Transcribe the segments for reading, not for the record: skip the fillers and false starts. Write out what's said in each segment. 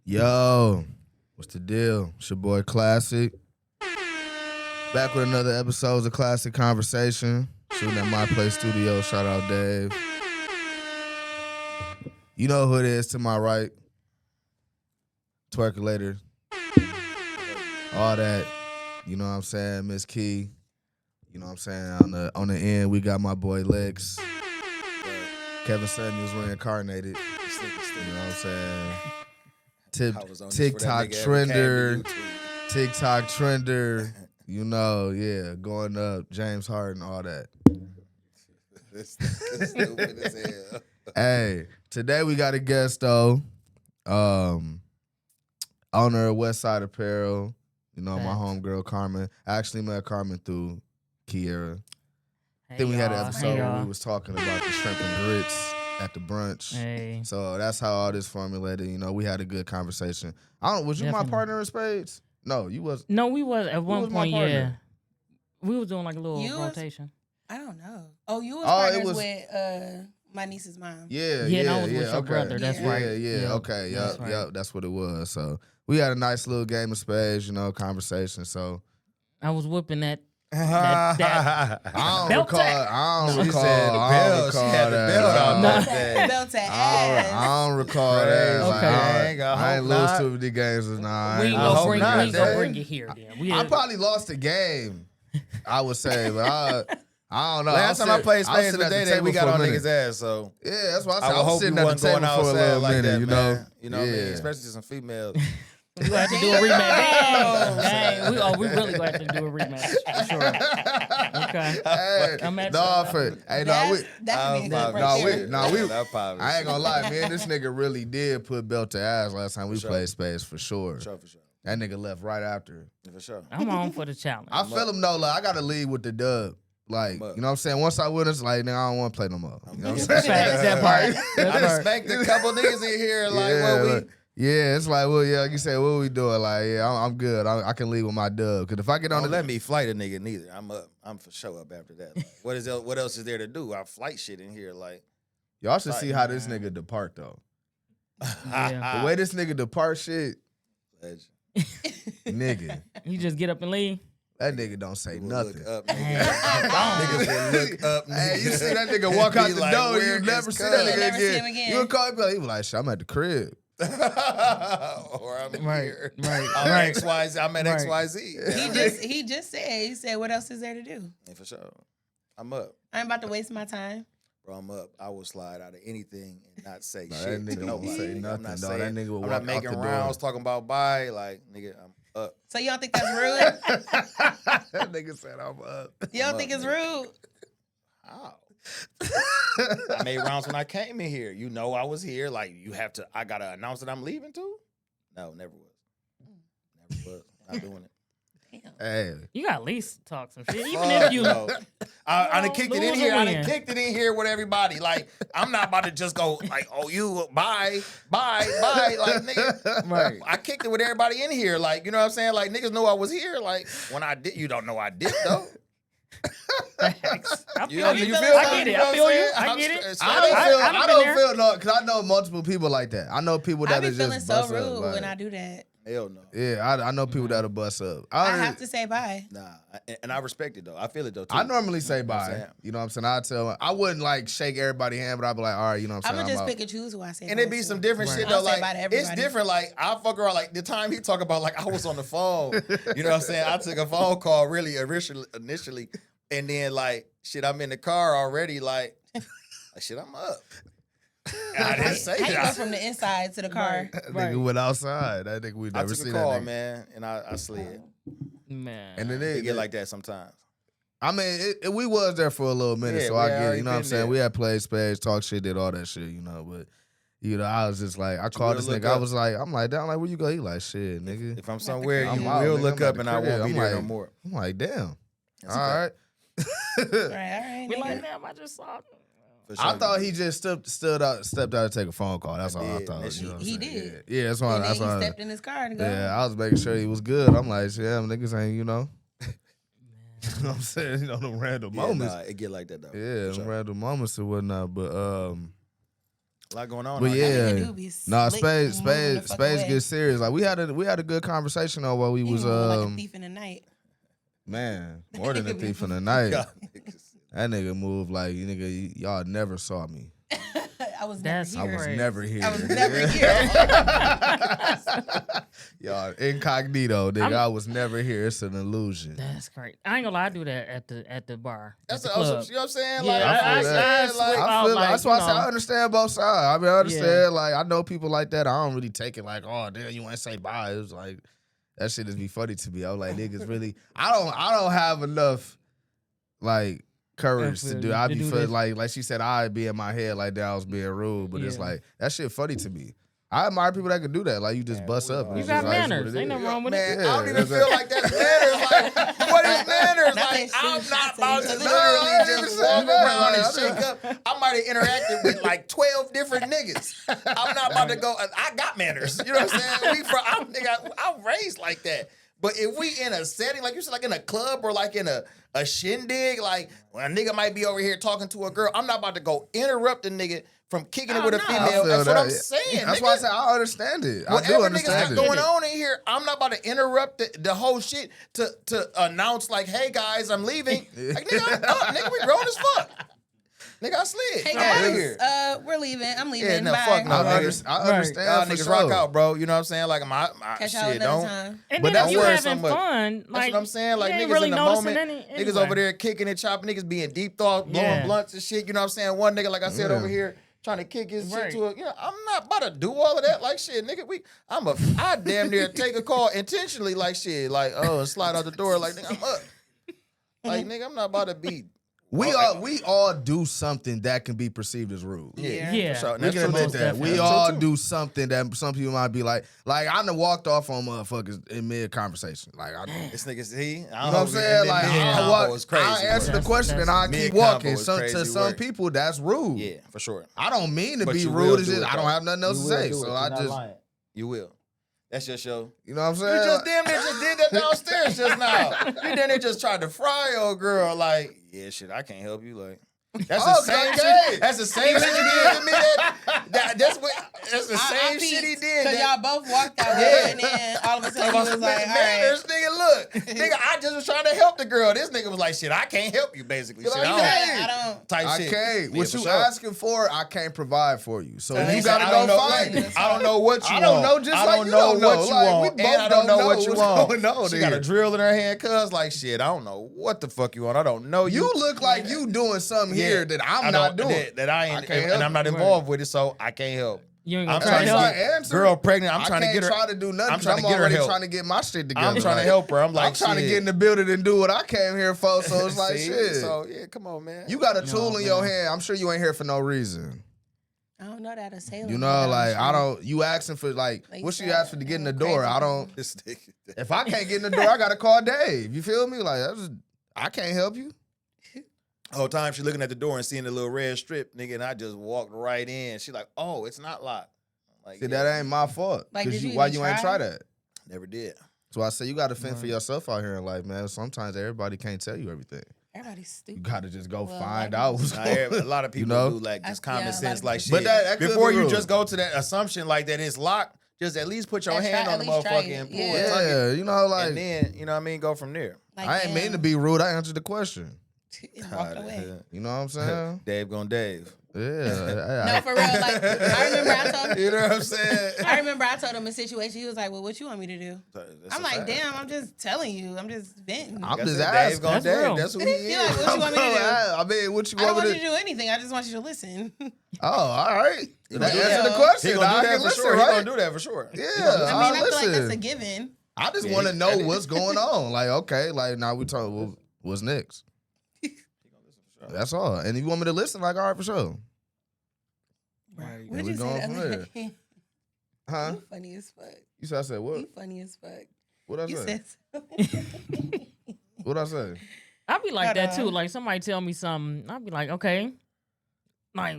Yo, what's the deal? It's your boy Classic. Back with another episode of Classic Conversation. Shooting at My Place Studio. Shout out Dave. You know who it is to my right. Twerkulator. All that. You know what I'm saying? Miss Key. You know what I'm saying? On the end, we got my boy Lex. Kevin Samuels reincarnated. You know what I'm saying? TikTok trender. TikTok trender. You know, yeah, going up, James Harden, all that. This nigga stupid as hell. Hey, today we got a guest though. Owner of Westside Apparel. You know, my homegirl Carmen. I actually met Carmen through Kiera. Then we had an episode where we was talking about the shrimp and grits at the brunch. Hey. So that's how all this formulated. You know, we had a good conversation. Was you Definitely. my partner in spades? No, you was. No, we was at one was my point. Yeah, partner? we was doing like a little You was- rotation. I don't know. Oh, you was Oh, it partners was- with my niece's mom. Yeah, Yeah, that was with your okay. brother. That's Yeah. right. Yeah, okay, that's yep, right. yep, that's what it was. So we had a nice little game of spades, you know, conversation. So I was whipping that. I don't Belt recall. tag. I don't She recall. said the I belt. don't She recall had the that. belt on No. that day. Belt to I ass. don't recall that. Crazy. Like, Okay. I ain't lose too many games. Nah, I We ain't ain't lose gonna too bring. many We ain't games. gonna Dave. bring it here. Then we. I probably lost a game. I would say, but I don't know. Last time I played spades sitting with at the Day Day, table we got for a on minute. niggas' ass. So Yeah, that's what I I said. would I was hope sitting you at the wasn't going table for a outside little like minute, that, you know. man. You know what I mean? Yeah. Especially to some females. we gonna have to do a rematch. Dang. We really gonna have to do a rematch for sure. Okay. Hey, I'm at nah, you. for hey, That nah, could be a Nah, good nah, right nah, there. That probably. I ain't gonna lie, man. This nigga really did put belt to ass last time we sure. played spades for sure. For sure. That nigga left right after. For sure. I'm on for the challenge. I feel him though. Like I gotta lead with the dub. Like you know what I'm saying. Once I win, it's like nigga, I don't want to play no more. You know what I'm saying? Facts, that part. That I part. respect a couple niggas in here. Like, yeah, what like, yeah, it's like, well, yeah, like you said, what we doing? Like, yeah, I'm good. I can lead with my dub. Cause if I get on Don't the let me flight a nigga neither. I'm up. I'm for sure up after that. Like, what else is there to do? I flight shit in here. Like, y'all should see how this nigga depart though. Yeah. The way this nigga depart shit, legend. nigga, You just get up and leave. that nigga don't say Will nothing. Look up, Hey, nigga. Niggas will look up. Hey, you nigga. see that nigga walk out Be the like, door, where you is never see Cuz? that You nigga never see again. him again. You would call him, he was like, shit, I'm at the crib. Or I'm Right, here. right, I'm right. XYZ. I'm at Right. XYZ. He just said, what else is there to do? Yeah, for sure. I'm up. I ain't about to waste my time. Bro, I'm up. I will slide out of anything and not say Nah, shit. that to nigga nobody. won't say Nigga, nothing, I'm not dog. saying. That nigga will I'm walk not out making the door. rounds talking about bye. Like, nigga, I'm up. So you don't think that's rude? That nigga said I'm up. You don't I'm think up, it's nigga. rude? How? I made rounds when I came in here. You know I was here. Like, I gotta announce that I'm leaving too? No, never was. Never was. Not doing it. Damn. Hey, You got at least talk some shit. Even Fuck if you no. I done kicked it in lose here. or I done win. kicked it in here with everybody. Like, I'm not about to just go like, oh, you bye. Like, nigga. Right. I kicked it with everybody in here. Like, you know what I'm saying? Like, niggas know I was here. Like, when I did, you don't know I did though. Facts. I You feel know, you. you I feel get me? it. You know I what feel I'm you. saying? I I'm get it. straight I up. don't feel. I've I been don't there. feel no, because I know multiple people like that. I know people I that be are feeling just so bust rude up. Like, when I do that. Hell no. yeah, I know people that'll bust up. I have to say bye. Nah, and I respect it though. I feel it though too. I normally say know what I'm bye. saying? You know what I'm saying? I tell. I wouldn't like shake everybody's hand, but I'd be like, all right, you know what I'm I'm saying? gonna just I'm pick out. and choose who I say. And bye it be to. some different Right. shit I though. don't say Like bye to it's everybody. different. Like I fuck around. Like the time he talk about, like I was on the phone. You know what I'm saying? I took a phone call really initially, and then like shit, I'm in the car already. Like shit, I'm up. I didn't say How you go that. from the inside to the car? That Right. nigga went outside. That nigga we I never took seen a that call, nigga. man, and I slid. Man. And then It it get like that sometimes. I mean, we was there for a little minute, Yeah, so we I had get it. already You know what I'm been saying? there. We had played spades, talk shit, did all that shit, you know. But you know, I was just like, I called this look nigga. I up. was like, I'm like, damn, like where you go? He like, shit, nigga. If I'm somewhere, I'm you out, will nigga. look I'm at up, the and I crib. won't be I'm there no like- more. I'm like, damn. That's All okay. right. All right. We nigga. like, damn, I just saw. For sure. I thought he just stepped out to take a phone call. That's I all I did. thought. That You know what I'm He saying? did. Yeah, that's why. And then That's he why. stepped in his car and go. Yeah, I was making sure he was good. I'm like, damn, niggas ain't, you know. You know what I'm saying? You know, them random Yeah, moments. nah, it get like that though. Yeah, For sure. random moments and whatnot. But A lot going on. But out here. yeah, That nigga do be nah, slick Spades, and moving the Spades, fuck Spades away. get serious. Like we had a good conversation though while we He was move like a thief in the night. man, more than a Nigga be thief in the night. Y'all That nigga moved like nigga. Y'all never saw me. I was That's never I here. was Right. never here. I was never here. Y'all incognito, nigga. I was never here. It's an illusion. That's great. I ain't gonna lie, I do that at the bar. That's at the the club. you know what I'm saying? Yeah, Like, I feel that. like, I I feel like, that's why I you say I know. understand both sides. I mean, I understand. Like I know people like that. I don't really take it like, oh damn, you want to say bye. It was like that shit just be funny to me. I was like, niggas really. I don't have enough like courage to do. I be feel like she said I'd be in my head like that I was being rude, but it's Yeah. like that shit funny to me. I admire people that can do that. Like you just bust up. and You it's got just like, it's what manners. it Ain't is. nothing wrong with man, it. I don't Yeah, even that's feel like that's manners. Like, what is manners? Not Like, that I'm shit not shots about at to each literally other. just No, walk I around and understand. shake up. I might have interacted with like 12 different niggas. I'm not about to go. I got manners. You know what I'm saying? I'm raised like that. But if we in a setting, like you said, like in a club or like in a shindig, like when a nigga might be over here talking to a girl, I'm not about to go interrupt a nigga from kicking it with a no. I female. feel That's that. what I'm saying. That's nigga. why I say I understand it. I Whatever do niggas understand got it. going on in here, I'm not about to interrupt the whole shit to announce like, hey guys, I'm leaving. Like nigga, I'm up. Nigga, we grown as fuck. Nigga, I slid. Hey I'm out of here. guys, we're leaving. I'm leaving. Yeah, no, Bye. fuck no, I nigga. understand Y'all for niggas sure. rock out, bro. You know what I'm saying? Like my Catch y'all shit, another don't. time. And But then don't if you worry having so much. fun, That's like what I'm saying. Like you ain't niggas really in the noticing moment, any, niggas over there kicking and chopping, niggas being deep thought, blowing Yeah. blunts and shit. You know what I'm saying? One nigga, like I said Yeah. over here, trying to kick his Right. shit to a. You know, I'm not about to do all of that. Like shit, nigga. I damn near take a call intentionally. Like shit, like slide out the door. Like nigga, I'm up. Like nigga, I'm not about to be. We all do something that can be perceived as rude. Yeah. for sure. And We that's can true admit too. that. That's We true all too. do something that some people might be like I done walked off on motherfuckers in mid conversation. Like I, you This nigga, see, know what I'm saying? Like I answer the question and I keep walking. To some people, that's rude. Yeah, for sure. I don't mean to But be you will rude. It's do just it, I don't though. have nothing else to say. So I just, You will. That's your show. you know what I'm You saying? just damn near just did that downstairs just now. You damn near just tried to fry old girl. Like, yeah, shit, I can't help you. Like, that's the same shit. That's the same shit you did to me. That's the same shit he did. Because that- y'all both walked out there, and then all of a sudden he was like, all right. manners, nigga, look. Nigga, I just was trying to help the girl. This nigga was like, shit, I can't help you, basically. Shit, Like, I don't. type I shit. can't. Yeah, What for you sure. asking for, I can't provide for you. So So you he He said, said, gotta I don't go know. find it. I don't know what you I want. don't know, just I like don't you know don't know. what you Like, want. we And both I don't don't know what know you what's want. going on She got a here. drill in her hand, cuz like shit. I don't know what the fuck you want. I don't know you. You look like you doing something here that I'm not doing. That I ain't, can't and help I'm not you. involved with it, so I can't help. You ain't I'm gonna trying try to to get help. answer. girl pregnant. I'm I trying to can't get her. try to do nothing. I'm trying to I'm get her already help. trying to get my shit together. I'm trying to Like, help her. I'm like, I'm trying to shit. get in the building and do what I came here for. So it's like See? shit. So yeah, come on, man. You got a tool No, in your man. hand. I'm sure you ain't here for no reason. I don't know that a sailor. You know, like I don't. You asking for like Like what you you said, ask for to get in the crazy door? I people. don't. This nigga. If I can't get in the door, I gotta call Dave. You feel me? Like that's just, I can't help you. Whole time she looking at the door and seeing the little red strip, nigga, and I just walked right in. She like, oh, it's not locked. I'm like, See, yeah, that ain't my fault. Like, 'Cause did you why even you ain't try? try that? never did. So I say you gotta fend for yourself out here in life, man. Sometimes everybody can't tell you everything. Everybody's You stupid. gotta just go Well, find like- out what's Nah, going on. a lot of people know? do like just common Yeah, a lot sense, of like people shit. But that could Before be you rude. just go to that assumption like that it's locked, just at least put your That's hand right, on at the least try motherfucker it. and pull Yeah. it, tuck it, Yeah, you know, like and then you know what I mean, go from there. Like, I ain't mean to damn. be rude. I answered the question. And walked away. You know what I'm saying? Dave gonna Dave. Yeah. No, for real. Like I remember I told You know what I'm saying? I remember I told him a situation. He was like, "Well, what you want me to do?" That's I'm a like, fact. "Damn, I'm just telling you. I'm just venting." I'm That's just it. Dave asking. gonna That's Dave. real. That's who he He like, is. what you want me to do? I mean, what you I don't want want me you to to do anything. I just want you to listen. Oh, all right. He That gonna do answer that. the question. He gonna do I that can for listen, sure. He right? gonna do that for sure. Yeah, I mean, I feel like listen. that's a given. I just Yeah, want to he- know what's going on. Like, okay, like now we talk. What's next? That's all. And if you want me to listen, like, all right, for sure. Right. What we you going say? from there. Huh? You funny as fuck. You said I said what? You funny as fuck. What I You say? said. What I say? I be like Hold that too. on. Like somebody tell me something, I'll be like, okay, like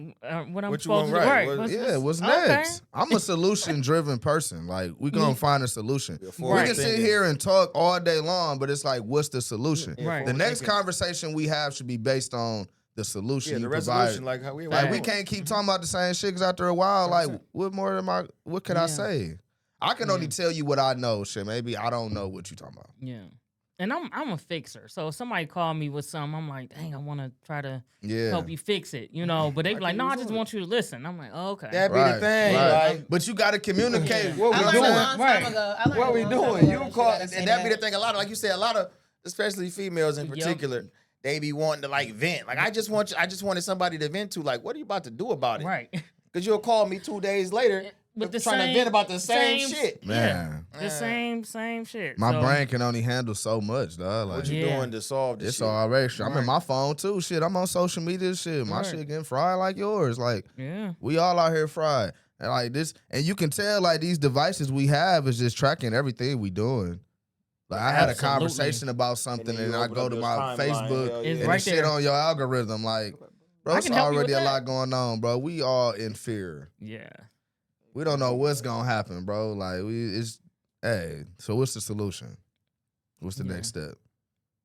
what I'm What you supposed want to do. right? Right? What- Yeah, what's okay. next? I'm a solution-driven person. Like, we gonna find a solution. Yeah, We forward can sit thinking. here and talk all day long, but it's like, what's the solution? Yeah, Right. The forward next thinking. conversation we have should be based on the solution Yeah, the you resolution, provide. like how we Like we can't keep talking about the same shit because after a while, like 100%. what more am I? What can I Yeah. say? I can only tell you what I know. Shit, maybe I don't know what you talking about. Yeah. And I'm a fixer. So if somebody call me with something, I'm like, dang, I want to try to Yeah, help you fix it, you know. But they be I like, can no, I use just it. want you to listen. I'm like, oh, okay. That be right, the thing, right. like. But you got to communicate. What I we learned doing? a long time Right. ago. I learned What a we long time doing? ago You that call, gotta and say that be the thing. A lot of, like you said, a lot of, especially females in Yep. particular, they be wanting to like vent. Like I just wanted somebody to vent to. Like, what are you about to do about it? Right. Because you'll call me 2 days later With the trying same- to vent about the same same- shit. Man, The same shit. my So, brain can only handle so much, dog. Like What you Yeah. doing to solve this it's shit? already. I'm in Right. my phone too. Shit, I'm on social media. Shit, my Right. shit getting fried like yours. Like Yeah. we all out here fried. And like this, and you can tell like these devices we have is just tracking everything we doing. Like I had a Absolutely. conversation about something, then and you I open go up to your my timeline, Facebook, hell It's yeah. and right the shit there. on your algorithm. Like, bro, I it's can help you already with a that. lot going on, bro. We all in fear. Yeah. We don't know what's gonna happen, bro. Like hey. So what's the solution? What's the Yeah. next step?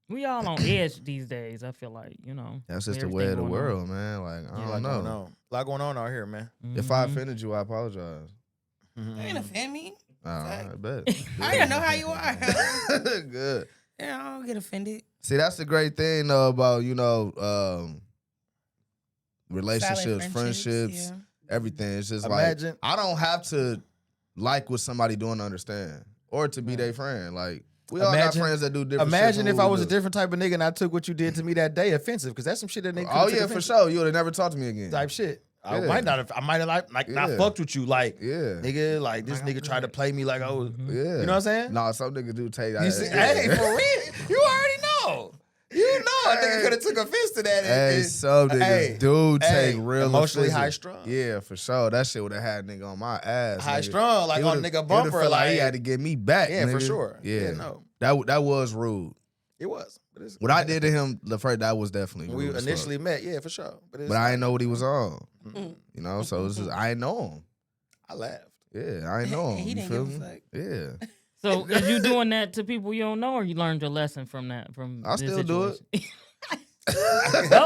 We all on edge these days, I feel like, you know. That's just the everything way of the going on. world, man. Like I Yeah. don't Going know. on. A lot going on out here, man. If I Mhm. offended you, I apologize. You ain't offend me. I bet. I don't know how you are. Good. Yeah, I don't get offended. See, that's the great thing though about relationships, Silent friendships, yeah. everything. It's just Imagine- like I don't have to like what somebody doing to understand or to be their friend. Like we all got Imagine- friends that do different. Imagine shit if from I what was we a do. different type of nigga and I took what you did to me that day offensive, because that's some shit that nigga. Oh could've yeah, took for offensive sure. You would have never talked to me again. Type shit. I Yeah. might not have. I might have not Yeah. fucked with you. Like, Yeah. nigga, like this nigga tried to play me like, oh, Yeah. you know what I'm saying? Nah, some nigga do take that. You see, yeah. hey, for real, you already know. You know, a nigga could have took offense to that. Hey, some niggas hey, do hey, take real emotionally offensive. high strung. Yeah, for sure. That shit would have had nigga on my ass. High nigga. strung, like He on would've- nigga he bumper, would've felt like he had to get me back. Yeah, for nigga. sure. Yeah, Yeah, no. that was rude. it was. But it's, What I did to him, the first that was definitely when we rude as fuck. initially met, yeah, for sure. But, it's But I like, didn't know what he was on. mm, You know, so it's just I ain't know him. I laughed. Yeah, I ain't know him. He you didn't feel give a me? fuck. Yeah. So is you doing that to people you don't know, or you learned your lesson from that? From I this still do it. situation?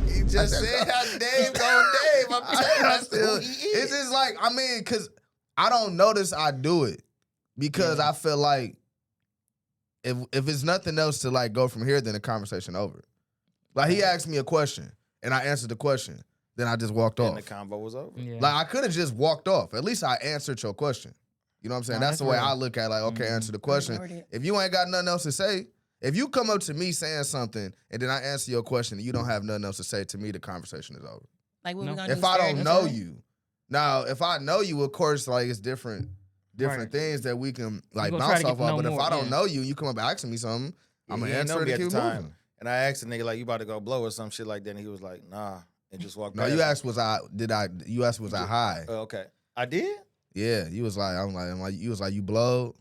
He just said how Dave go Dave. I'm telling you, I that's still, who he it's is. just like cause I don't notice I do it because I feel like if it's nothing else to like go from here, then the conversation over. Like he asked me a question and I answered the question, then I just walked And off. the combo was over. Yeah. Like I could have just walked off. At least I answered your question. You know what I'm saying? No, that's the that's way real. I look at it. Like, okay, answer the question. Heard it. If you ain't got nothing else to say, if you come up to me saying something and then I answer your question and you don't have nothing else to say, to me the conversation is over. Like what No. we gonna do? If I stare don't at know each other? you, now if I know you, of course, like it's different Right. things that we can like gonna try bounce to get off to of. know But if more, I don't yeah. know you and you come up asking me something, I'm gonna He ain't answer know it me and at keep the time. moving. And I asked the nigga like, you about to go blow or some shit like that, and he was like, nah, and just walked. No, past you me. asked was I high? Okay, I did. Yeah, you was like, I'm like, you was like, you blowed,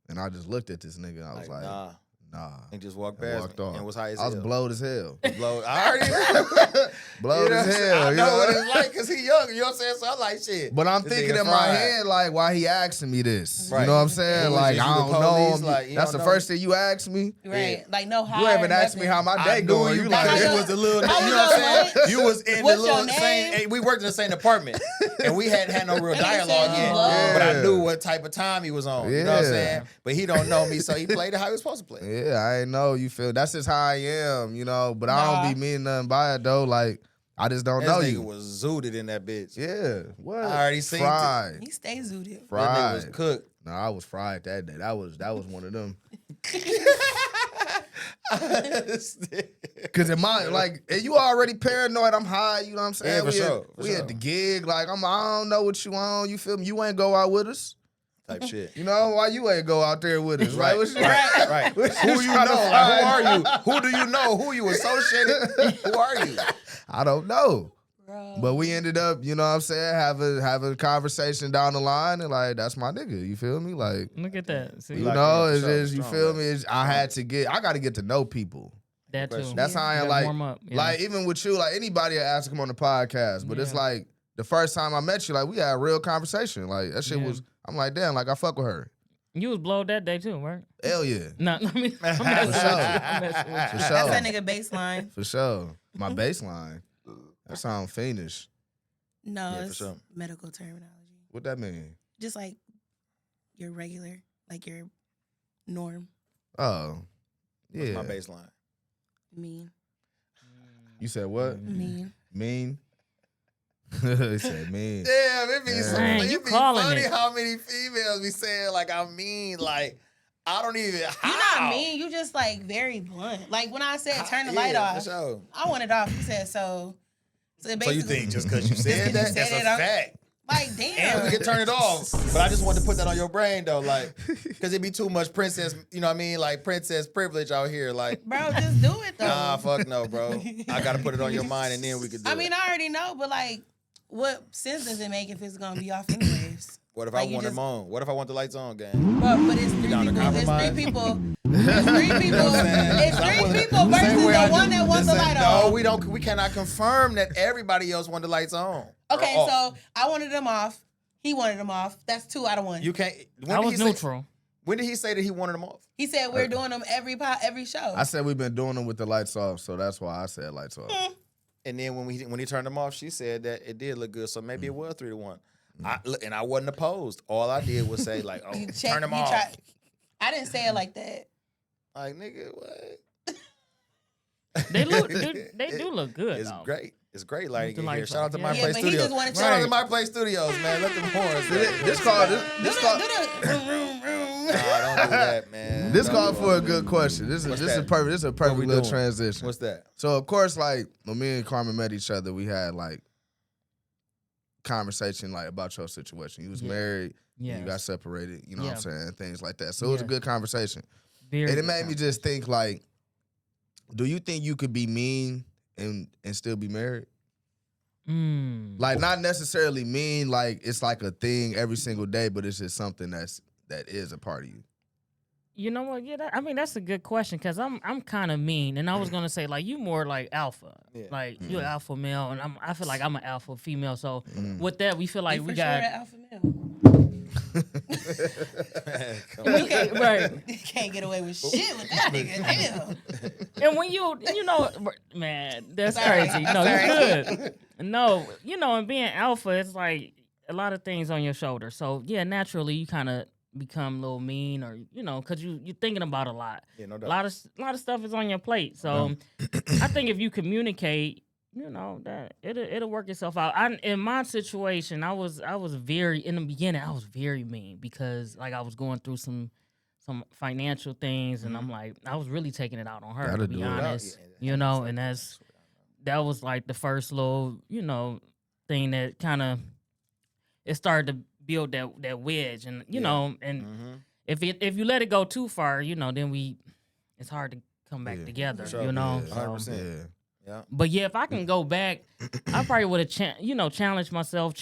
and I just looked at this nigga. I was like, nah, nah. and just walked And past walked me off. and was high as I was hell. blowed as hell. Blow. I already know. Blowed You know as what I'm saying? hell. I you know what it's like because he young. You know what I'm saying? So I'm like, shit. But I'm this thinking nigga in my fried. head, like, why he asking me this? Right. You know what I'm saying? It was Like, just I you don't the know police, him. like, you That's don't the know first thing you asked me. Right. Like no high. You haven't asked me how my day I knew going. you You like like, you I was a little. You know I was what I'm saying? like, You was in what's the your little same. name? We worked in the same department, and we hadn't had no real And he said dialogue you yet. blow. But I Yeah. knew what type of time he was on. You know what I'm Yeah. saying? But he don't know me, so he played it how he was supposed to play. yeah, I ain't know. You feel that's just how I am, you know. But I Nah. don't be meaning nothing by it though. Like, I just don't This know nigga you. was zooted in that bitch. Yeah, what? I already seen fried. He stays zooted. That nigga Fried. was cooked. No, I was fried that day. That was one of them. Cause in my like, and you already paranoid. I'm high. You know what I'm saying? Yeah, for we sure, At, for we sure. at the gig. Like I don't know what you on. You feel me? You ain't go out with us. Type shit. You know why you ain't go out there with us? Right, What you- right. what Who you trying to know? Like, who are find? you? Who do you know? Who you associated? Who are you? I don't know. Bro. But we ended up, you know what I'm saying, have a conversation down the line, and like that's my nigga. You feel me? Like Look at that. See, you like know, him, it's for sure. just you Strong, feel man. me. I got to get to know people. that too. That's how I You am. gotta Like, warm up, yeah. like even with you, like anybody that asked to come on the podcast, but it's Yeah. like the first time I met you, like we had a real conversation. Like that shit Yeah. was. I'm like, damn, like I fuck with her. You was blowed that day too, right? Hell yeah. No, I mean, I'm For messing with you. sure. I'm messing with For you. sure. That's that nigga baseline. For sure. My baseline. That sound fiendish. No, Yeah, for it's sure. medical terminology. What that mean? Just like your regular, like your norm. Oh. What's Yeah. my baseline? Mean. You said what? Mean. Mean? He said mean. Damn, it be Yeah. so Man, it you be calling funny it. how many females be saying like I mean, like I don't even. You're How? not mean. You just like very blunt. Like when I said turn the Yeah, light for off, sure. I want it off. You said so. So So basically, you think just because you said 'cause that, you that's said a it, fact. like damn. And we can turn it off. But I just wanted to put that on your brain though, like, because it be too much princess, you know what I mean? Like princess privilege out here. Like, Bro, just do it though. nah, fuck no, bro. I gotta put it on your mind and then we could do I it. mean, I already know, but like, what sense does it make if it's gonna be off anyways? What if like, I you want just- them on? What if I want the lights on, gang? But it's three down to people. It's compromise? three people. It's three people. what I'm saying? It's I'm three willing- people the same versus way I the do- one that wants the light No, off. we don't. We cannot confirm that everybody else want the lights on. Okay, Or off. so I wanted them off. He wanted them off. That's 2 out of 1. You can't. When I did was he say- neutral. When did he say that he wanted them off? He said we're doing them every show. I said we've been doing them with the lights off, so that's why I said lights off. And then when he turned them off, she said that it did look good. So maybe it was 3-1. I wasn't opposed. All I did was say like, oh, You check- turn them you off. try- I didn't say it like that. Like nigga, what? They do look good. It's though. great. It's great lighting the in here. lights Shout out off, to yeah. My Yeah, Place but he Studios. just wanted Shout out to- to My Place Studios, man. Let them horns. This called this Do called the vroom, vroom, vroom. Nah, don't do that, man. this Don't called do for a all good question. This is that? perfect. This is a What perfect we little doing? transition. What's that? So of course, like when me and Carmen met each other, we had like conversation like about your situation. You was married, Yes. you got separated, you know what I'm Yeah. saying, things like that. So it was a Yeah. good conversation. Very And it good made me time. just think like, do you think you could be mean and still be married? Like not necessarily mean like it's like a thing every single day, but it's just something that is a part of you. You know what? Yeah, that's a good question because I'm kind of mean, and I was gonna say like you more like alpha, Yeah. like you're an alpha male, and I feel like I'm an alpha female. So with that, we feel You like for we sure got an alpha male. Come we on. can, right. You can't get away with shit with that nigga. Damn. And when you know, man, that's Sorry. crazy. No, Sorry. you're good. No, and being alpha, it's like a lot of things on your shoulder. So yeah, naturally you kind of become a little mean, or because you're thinking about a lot. Yeah, no A doubt. lot of stuff is on your plate. So I think if you communicate, that it'll work itself out. In my situation, I was very in the beginning. I was very mean because like I was going through some financial things, and I'm like I was really taking it out on her. Gotta To be do it. honest, Yeah, and that was like the first little thing that kind of it started to build that wedge, and and if you let it go too far, then it's hard to come back together, sure. you know. Yeah, So- 100%. Yeah. But yeah, if I can go back, I probably would have challenged myself,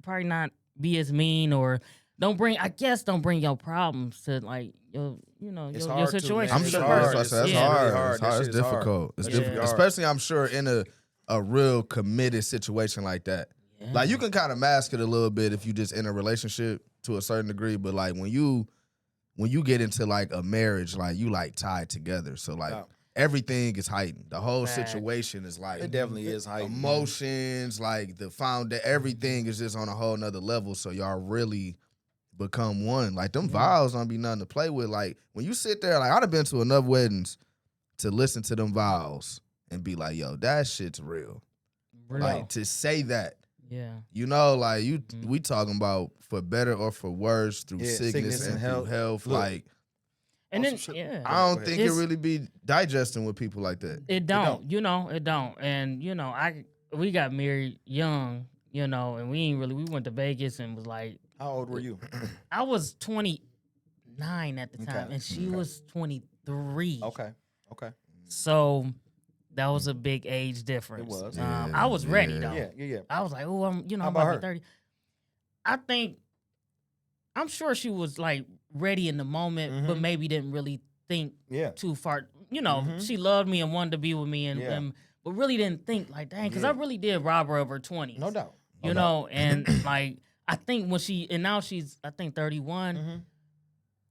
probably not be as mean or don't bring your problems to like your It's your hard to, situation. man. I'm It's sure hard. that's It's Yeah. hard. really It's hard. That hard. shit It's is hard. difficult. It's That shit difficult, is hard. especially I'm sure in a real committed situation like that. Yeah. Like you can kind of mask it a little bit if you just in a relationship to a certain degree, but like when you get into like a marriage, like you like tied together, so like Yeah. everything is heightened. The whole Facts. situation is like It definitely is heightened. emotions, like everything is just on a whole nother level. So y'all really become one. Like them vows don't be nothing to play with. Like when you sit there, like I'd have been to enough weddings to listen to them vows and be like, yo, that shit's real. Real. Like to say that. Yeah. Like we talking about for better or for worse through Yeah, sickness and through health. Look, like And then shit. yeah. I don't Go ahead. think it It's- really be digesting with people like that. It don't. It don't. And we got married young, and we went to Vegas and was like How old were you? I was 29 at the time Okay. and she was 23. Okay. So that was a big age difference. It was. I was ready though. Yeah. I was like, oh, I'm How I'm about about to her? be 30. I'm sure she was like ready in the moment, but maybe didn't really think Yeah. too far. She loved me and wanted to be with me, and but really didn't think like, dang, because I Yeah. really did rob her of her 20s. No doubt. And like I think now she's I think 31.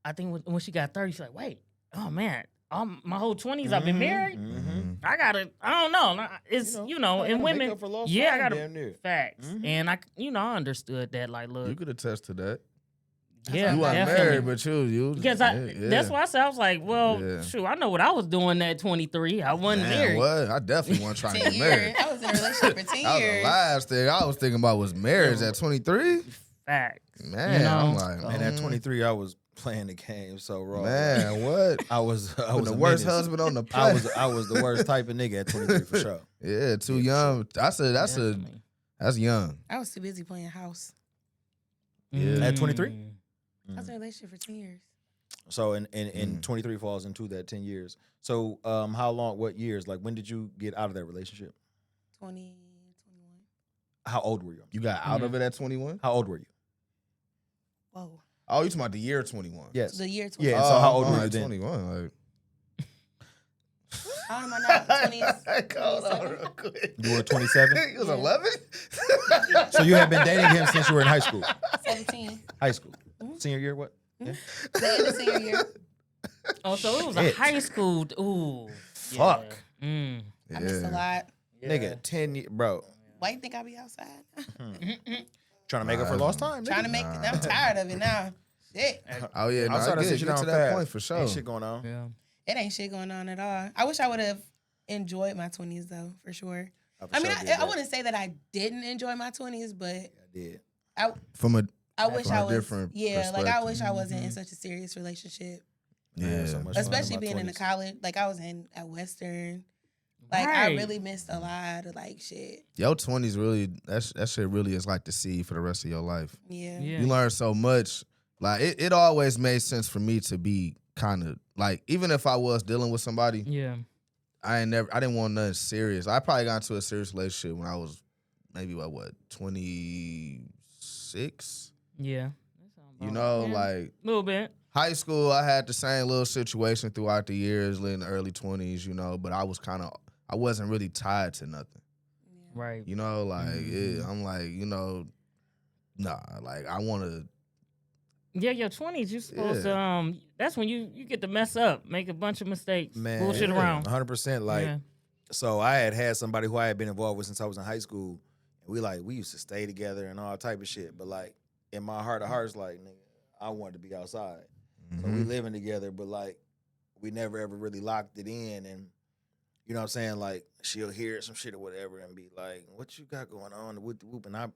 I think when she got 30, she's like, wait, oh man, my whole 20s I've been married. I don't know. It's and women, I gotta facts, and I understood that. Like, look, You could attest to that. yeah, You weren't definitely. married, but you Because that's why I said, I was like, well, shoot, I know what I was doing at 23. I wasn't married. What? I definitely wasn't trying to 10 get married. years. I was in a relationship for 10 That was the years. last thing I was thinking about was marriage at 23. Facts. Man, I'm like, And at 23, I was playing the game so raw. man, what? I was the a worst menace. husband on the planet. I was the worst type of nigga at 23 for sure. Yeah, too young. That's young. I was too busy playing house. Yeah. At 23? I was in a relationship for 10 years. So in 23 falls into that 10 years. So how long? What years? Like when did you get out of that relationship? 21. How old were you? You got out of it at 21? How old were you? Whoa. Oh, you talking about the year 21? Yes. The year 21. Yeah. So how old were you at then? 21? Like, I don't know, not 20s. hold on real quick. You were 27. He was 11? So you had been dating him since you were in high school. 17. High school. Senior year. What? Yeah. The end of senior year. Oh, so it was a high school. Ooh. Fuck. Yeah. Mm. I missed a lot. Nigga, 10 years, bro. Why you think I be outside? Trying to make up for lost time. Nigga. Trying to make I'm tired of it now. Shit. Oh, yeah. No, Outside I of get shit to down that fast. point for sure. Ain't shit going on. Yeah. It ain't shit going on at all. I wish I would have enjoyed my 20s though, for sure. I I mean, I wouldn't say that I didn't enjoy my 20s, but I did. I wish from I a was different like I wish I wasn't in such a serious relationship. Yeah. So much fun Especially in my being in the 20s. college. Like I was at Western. Like I Right. really missed a lot of like shit. Your 20s really, that shit really is like the seed for the rest of your life. Yeah. Yeah. You learn so much. Like, it always made sense for me to be kind of, like, even if I was dealing with somebody, Yeah. I didn't want nothing serious. I probably got into a serious relationship when I was maybe, 26? Yeah. You know, Yeah. like, A little bit. high school, I had the same little situation throughout the years, in the early 20s, you know, but I wasn't really tied to nothing. Right. You know, like, I'm like, you know, nah, like, I want to. Yeah, your 20s, you supposed to, that's when you get to mess up, make a bunch of mistakes, bullshit around. 100%. Like, Yeah. so I had somebody who I had been involved with since I was in high school. And we used to stay together and all type of shit. But like, in my heart of hearts, like, nigga, I wanted to be outside. So we living together, but like, we never ever really locked it in. And you know what I'm saying? Like, she'll hear some shit or whatever and be like, what you got going on? Whoop, whoop. And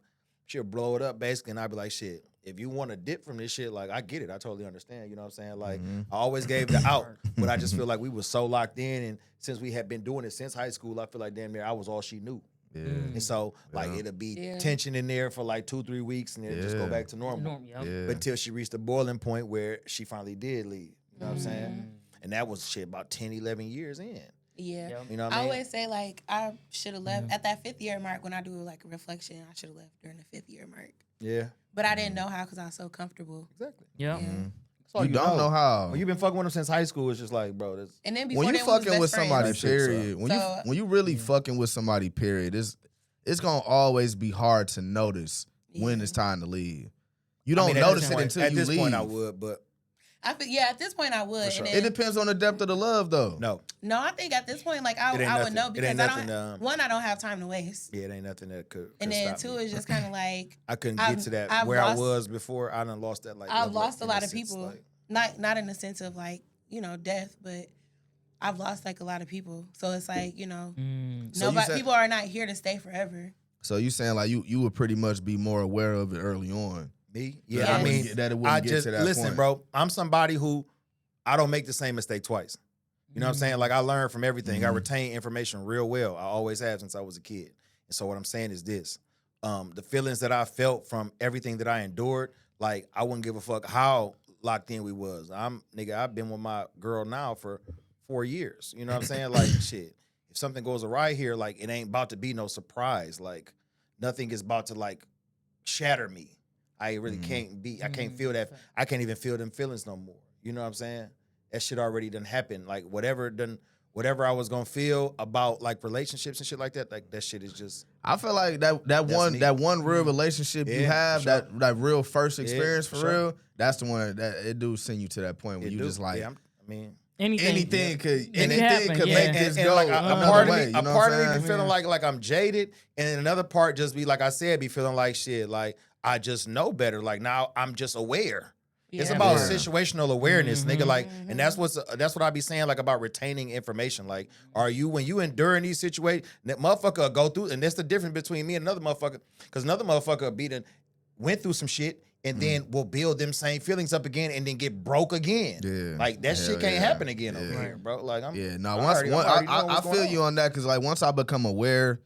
she'll blow it up basically. And I'd be like, shit, if you want to dip from this shit, like, I get it. I totally understand. You know what I'm saying? Like, I always gave the out, but I just feel like we were so locked in. And since we had been doing it since high school, I feel like damn near I was all she knew. Yeah. And so, like, it'll be tension in there for like 2-3 weeks and then just go back to normal. Yep. Yeah. But until she reached the boiling point where she finally did leave. You know what I'm saying? And that was shit about 10, 11 years in. Yeah. Yep. You know what I I mean? always say like I should have left at that 5th year mark when I do like a reflection. I should have left during the 5th year mark, Yeah, but I didn't know how because I was so comfortable. exactly. Yep. Yeah. That's all You don't know how. When you've been fucking with them since high school, it's just like, bro, that's And then before When you then, we was fucking with best friends. somebody, That shit period. suck. When you really fucking with somebody, period, it's gonna always be hard to notice when it's time to leave. You don't notice it until you leave. At this point, I would, but I feel, at this point I would. sure. And It then, depends on the depth of the love, though. no. no, I think at this point like It ain't I nothing. would know It because ain't I nothing, don't. One, I don't have time to waste. Yeah, it ain't nothing that could And then stop 2 me. is just kind of like I couldn't I've- get to that I've where I lost- was before. I done lost that. Like, I've level lost a in lot of sense, people. like- Not in the sense of like death, but I've lost like a lot of people. So it's like So you said- people are not here to stay forever. So you saying like you would pretty much be more aware of it early on. Me? Yeah, Yeah, I it mean, wouldn't that it wouldn't I get just to that listen, point. bro. I'm somebody who I don't make the same mistake twice. You know what I'm saying? Like, I learn from everything. I retain information real well. I always have since I was a kid. And so what I'm saying is this: the feelings that I felt from everything that I endured, like, I wouldn't give a fuck how locked in we was. I've been with my girl now for 4 years. You know what I'm saying? Like, shit. If something goes awry here, like, it ain't about to be no surprise. Like, nothing is about to like shatter me. I really can't be. I can't feel that. I can't even feel them feelings no more. You know what I'm saying? That shit already done happened. Like, whatever whatever I was gonna feel about like relationships and shit like that shit is just. I feel like that one real relationship you have, sure. that real first experience for sure. real, that's the one that it do send you to that point where you just like I mean. Anything could happen, make this and go like another a part way. of me, You know a what part I'm of me saying? be feeling like I'm jaded, and another part just be like I said, be feeling like shit. Like I just know better. Like now I'm just aware. It's about situational awareness, nigga. Like, and that's what I be saying, like about retaining information. Like, are you when you enduring these situations, that motherfucker go through, and that's the difference between me and another motherfucker, because another motherfucker went through some shit. And then we'll build them same feelings up again, and then get broke again. Yeah, like that shit can't happen again over here, bro. Like I feel you on that because like once I become aware,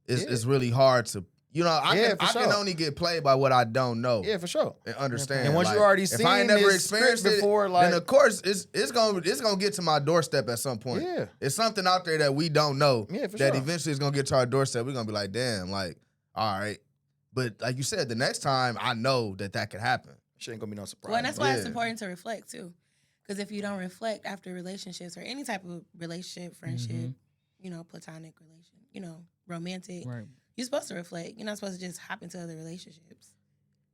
it's really hard to I can only get played by what I don't know. Yeah, for sure. And understand. And once you already seen if I ain't never experienced it before, like, then of course it's gonna get to my doorstep at some point. Yeah, it's something out there that we don't know. Yeah, for that sure. eventually is gonna get to our doorstep. We're gonna be like, damn, like, all right. But like you said, the next time I know that could happen. Shit ain't gonna be no surprise. Well, and that's why it's important to reflect too, because if you don't reflect after relationships or any type of relationship, friendship, platonic relation, romantic, right. You're supposed to reflect. You're not supposed to just hop into other relationships.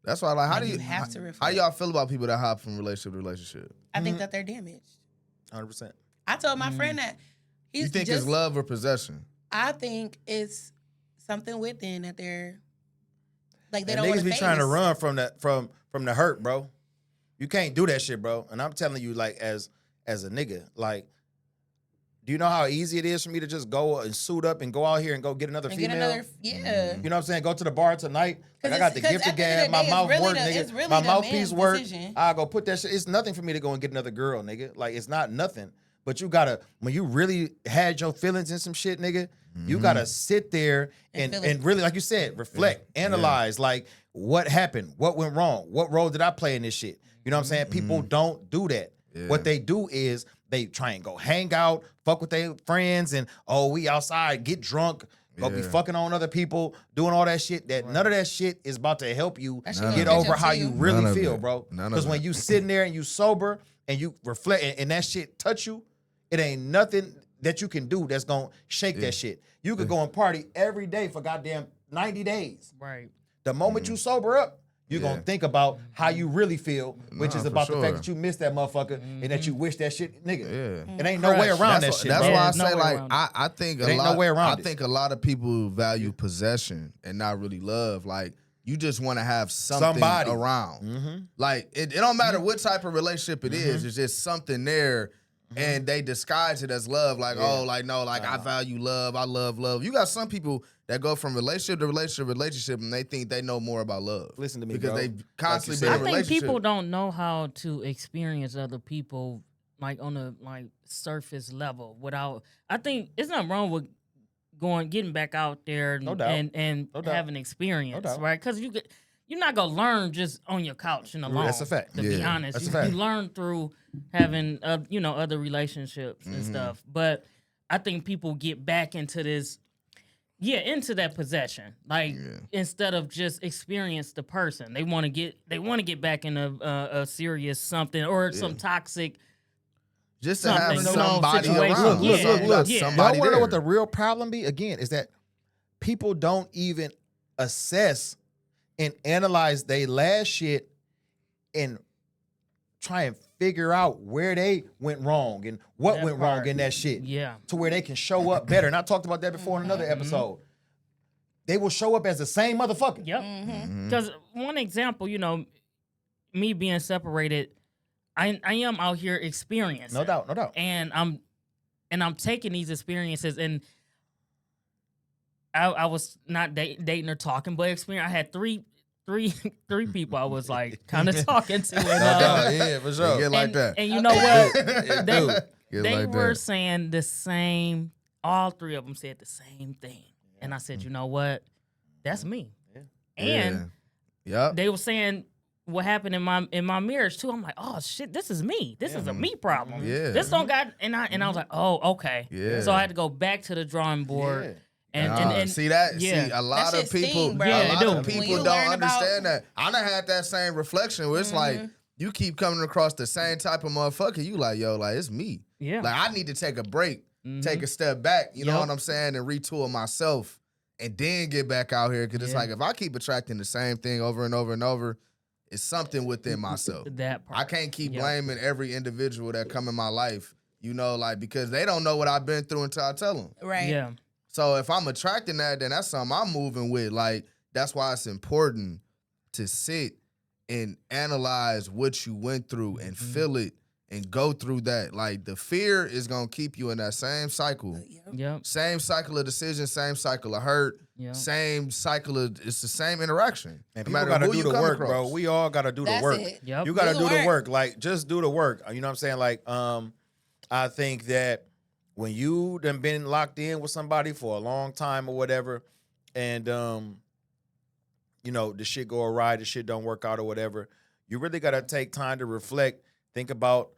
That's why, like, how do you have to reflect? How y'all feel about people that hop from relationship to relationship? I think that they're damaged. 100%. I told my friend that you think it's love or possession? I think it's something within that they're like they and don't want to be trying to run from the hurt, bro. You can't do that shit, bro. And I'm telling you, like, as a nigga, like, do you know how easy it is for me to just go and suit up and go out here and go get another female? Yeah. You know what I'm saying? Go to the bar tonight. Like, I got the gift of gab. My mouth work, nigga. Really my mouthpiece work. Decision. I go put that shit. It's nothing for me to go and get another girl, nigga. Like, it's not nothing. But you gotta, when you really had your feelings in some shit, nigga, you gotta sit there and really, like you said, reflect, analyze, like, what happened? What went wrong? What role did I play in this shit? You know what I'm saying? People don't do that. Yeah. What they do is they try and go hang out, fuck with their friends, and we outside, get drunk, go be fucking on other people, doing all that shit. None of that shit is about to help you get over how you really feel, bro. Because when you sitting there and you sober and you reflect and that shit touch you, it ain't nothing that you can do that's gonna shake that shit. You could go and party every day for goddamn 90 days. Right. The moment you sober up, you're going to think about how you really feel, which is about the fact that you missed that motherfucker and that you wish that shit, nigga. Yeah. It ain't no way around that shit. That's bro. why I say, like, I think I think a lot of people value possession and not really love. Like, you just want to have something around. Like, it don't matter what type of relationship it is. It's just something there. And they disguise it as love, like, I value love, I love love. You got some people that go from relationship to relationship, and they think they know more about love. Listen to me, because bro. they've constantly been in a relationship. I think people don't know how to experience other people, like, on a, like, surface level without. I think it's not wrong with getting back out there and having experience, right? Because you're not gonna learn just on your couch and alone. That's a fact. To be honest, you learn through having other relationships and stuff. But I think people get back into this, into that possession. Like instead of just experience the person, they want to get back in a serious something or some toxic. Just to have somebody around. Look. Somebody Y'all want to know what the real problem be? Again, is that people don't even assess and analyze their last shit and try and figure out where they went wrong and what went wrong in that shit. Yeah. To where they can show up better. And I talked about that before in another episode. They will show up as the same motherfucker. Yep. Because one example, me being separated, I am out here experiencing. No doubt. And I'm taking these experiences, and I was not dating or talking, but experience. I had three people I was like kind of talking to. And, yeah, for sure. Get like that. And you know what? They were saying the same. All three of them said the same thing, and I said, you know what? That's me. And they were saying what happened in my marriage too. I'm like, oh shit, this is me. This is a me problem. Yeah. This don't got. And I was like, oh okay. Yeah. So I had to go back to the drawing board. Yeah. And see that? Yeah. See, a lot of people, don't understand that. I done had that same reflection where it's like you keep coming across the same type of motherfucker. You like, yo, like it's me. Yeah. Like I need to take a break take a step back, you know Yep. what I'm saying, and retool myself and then get back out here. Because it's Yeah. like, if I keep attracting the same thing over and over and over, it's something within myself. That part. I can't keep Yep. blaming every individual that come in my life, you know, like, because they don't know what I've been through until I tell them. Right. Yeah. So if I'm attracting that, then that's something I'm moving with. Like, that's why it's important to sit and analyze what you went through and feel it and go through that. Like, the fear is going to keep you in that same cycle. Yep. Same cycle of decision, same cycle of hurt, Yep. same cycle of, it's the same interaction. And No people matter got to who do you the come work, across. bro. We all got to do the That's work. it. Yep. You got to Do do the the work. work. Like, just do the work. You know what I'm saying? Like, I think that when you done been locked in with somebody for a long time or whatever, and you know, the shit go awry, the shit don't work out or whatever, you really got to take time to reflect, think about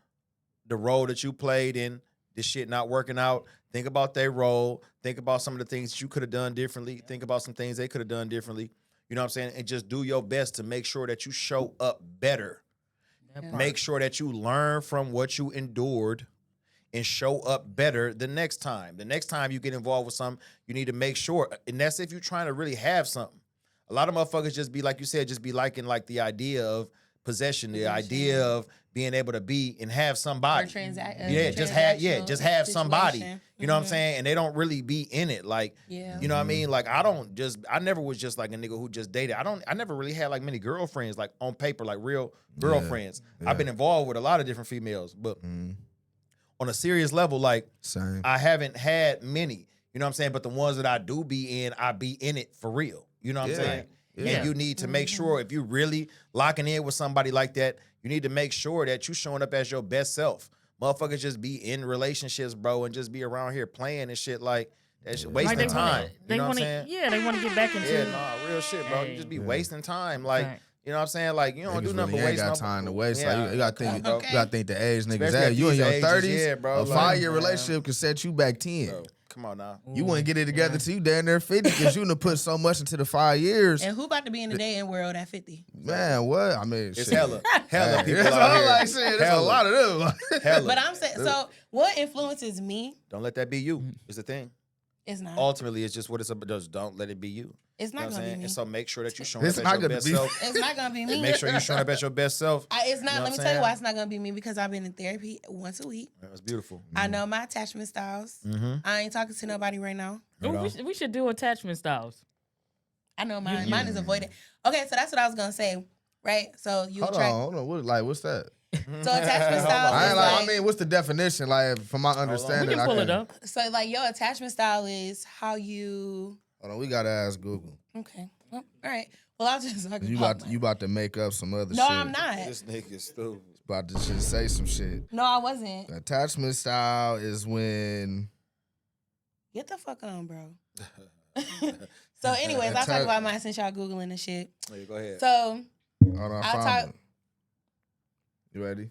the role that you played in this shit not working out. Think about their role. Think about some of the things that you could have done differently. Think about some things they could have done differently. You know what I'm saying? And just do your best to make sure that you show up better. That Yeah. part. Make sure that you learn from what you endured and show up better the next time. The next time you get involved with something, you need to make sure. And that's if you're trying to really have something. A lot of motherfuckers just be, like you said, just be liking like the idea of possession, the idea of being able to be and have somebody. Just have somebody. You know what I'm saying? And they don't really be in it. Like, Yeah. you know what I mean? Like, I never was just like a nigga who just dated. I never really had like many girlfriends, like on paper, like real girlfriends. Yeah. I've been involved with a lot of different females, but on a serious level, like, Same. I haven't had many. You know what I'm saying? But the ones that I do be in, I be in it for real. You know what I'm saying? Yeah. And you need to make sure, if you really locking in with somebody like that, you need to make sure that you showing up as your best self. Motherfuckers just be in relationships, bro, and just be around here playing and shit like that's wasting Like time. They you know what want I'm saying? to. Yeah, they want to get back into. Yeah, nah, real shit, bro. You just be wasting time. Like, you know what I'm saying? Like, you don't do Niggas nothing really but ain't waste got no time to waste. Yeah, Like, you gotta think. bro. Okay. You gotta think the age niggas Especially at. at You in these your ages, 30s. yeah, bro, A like, 5-year man. relationship can set you back 10. Bro, come on now. You wouldn't get it together till you down there 50 because you done put so much into the 5 years. And who about to be in the dating world at 50? Man, what? I mean, It's shit. hella Hey, people that's out all here. like saying. There's a Hella. lot of them. Hella. But I'm saying, so what influences me Don't let that be you. Is the thing. is not. Ultimately, it's just what it's about. Just don't let it be you. It's You know not what I'm going to saying? be me. And so make sure that you're showing It's up not as your gonna best be- self. It's not going to be me. Make sure you're showing up as your best self. It's not. You know Let what me I'm tell you why saying? it's not going to be me, because I've been in therapy once a week. That's beautiful. I know my attachment styles. Mm-hmm. I ain't talking to nobody right now. Ooh, we should do attachment styles. I know mine. Mine is avoidant. Okay, so that's what I was going to say, right? So you attract. Hold on. What's that? So attachment styles I is ain't like. I like, mean, what's the definition? Like, from my We understanding, can pull it up. so like your attachment style is how you. Hold on, we gotta ask Google. Okay. Well, all right. Well, I was just talking You about to make up some other shit. No, I'm not. This nigga stupid. About to just say some shit. No, I wasn't. Attachment style is when Get the fuck on, bro. So, anyways, I'll talk about mine since y'all Googling and shit. Yeah, go ahead. So, hold on, I I'll found talk. it. You ready?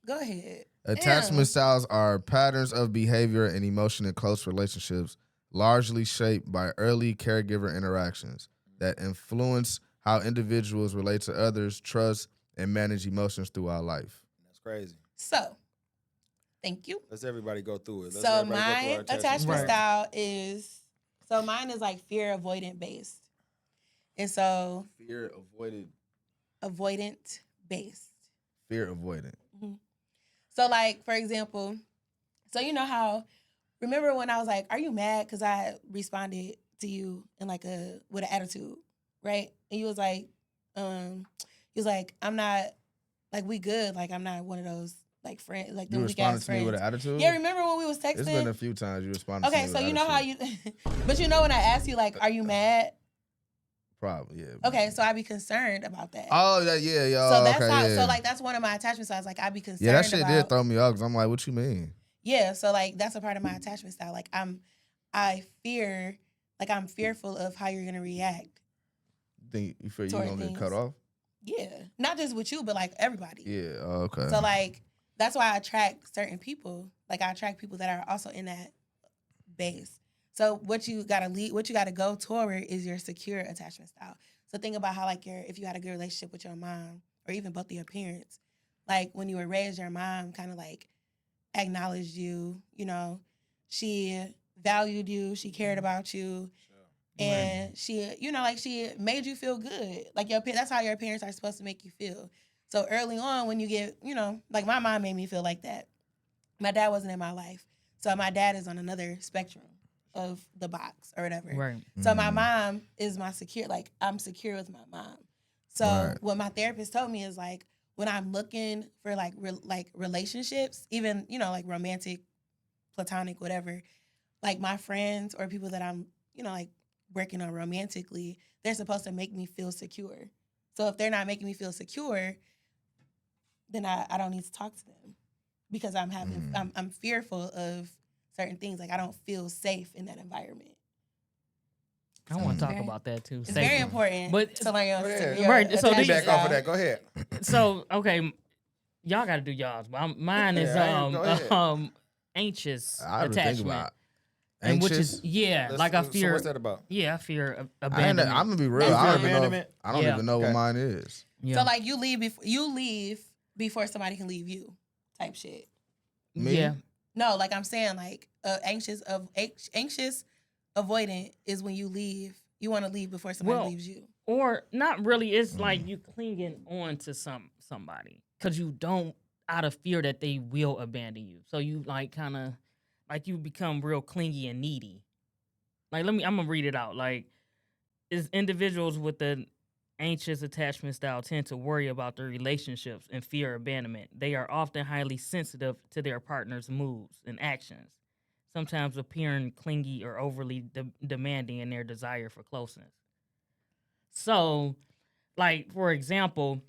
Go ahead. Attachment Damn. styles are patterns of behavior and emotion in close relationships, largely shaped by early caregiver interactions that influence how individuals relate to others, trust, and manage emotions throughout life. That's crazy. So, thank you. Let's everybody go through it. Let's So, everybody go my through our attachment Right. style is, so mine is like fear avoidant based. And so, Fear avoided. avoidant based. Fear avoidant. So, like, for example, so you know how, remember when I was like, are you mad because I responded to you in like with an attitude, right? And you was like, I'm not, like, we good. Like, I'm not one of those, like, friends, like, You them weak responded ass to me friends. with an attitude? Yeah, remember when we was texting? It's been a few times you responded to me Okay, with so an you know how attitude. you, but you know when I asked you, like, are you mad? Probably, yeah. Okay, so I be concerned about that. Oh, yeah, yeah. So that's okay, how, yeah. so like, that's one of my attachment styles. Like, I be concerned Yeah, that shit about. did throw me off because I'm like, what you mean? Yeah, so like that's a part of my attachment style. Like I'm fearful of how you're gonna react. You feel you're Toward going to get cut things. off? Yeah, not just with you, but like everybody. Yeah, okay. So like that's why I attract certain people. Like I attract people that are also in that base. So what you gotta go toward is your secure attachment style. So think about how like if you had a good relationship with your mom or even both of your parents, like when you were raised, your mom kind of like acknowledged you, you know, she valued you, she cared about you, and she, you know, like she made you feel good. Like that's how your parents are supposed to make you feel. So early on, when you get, you know, like my mom made me feel like that. My dad wasn't in my life, so my dad is on another spectrum of the box or whatever. Right. So my mom is my secure. Like I'm secure with my mom. So what my therapist told me is like when I'm looking for like relationships, even, you know, like romantic, platonic, whatever, like my friends or people that I'm, you know, like working on romantically, they're supposed to make me feel secure. So if they're not making me feel secure, then I don't need to talk to them because I'm fearful of certain things. Like I don't feel safe in that environment. I want to talk about that too. It's very important to learn your right. So back off of that. Go ahead. So okay, y'all got to do y'all's. But mine is anxious attachment. And which is like I fear. So what's that about? Yeah, I fear abandonment. I'm gonna be real. I don't even know what mine is. Yeah. So like you leave before somebody can leave you, type shit. Me? Yeah. No, like I'm saying, like anxious avoidant is when you leave. You want to leave before somebody leaves you. Or not really. It's like you clinging on to somebody because you don't, out of fear that they will abandon you. So you like kind of like you become real clingy and needy. Like I'm gonna read it out. Like, is individuals with the anxious attachment style tend to worry about their relationships and fear abandonment. They are often highly sensitive to their partner's moods and actions, sometimes appearing clingy or overly demanding in their desire for closeness. So, like, for example,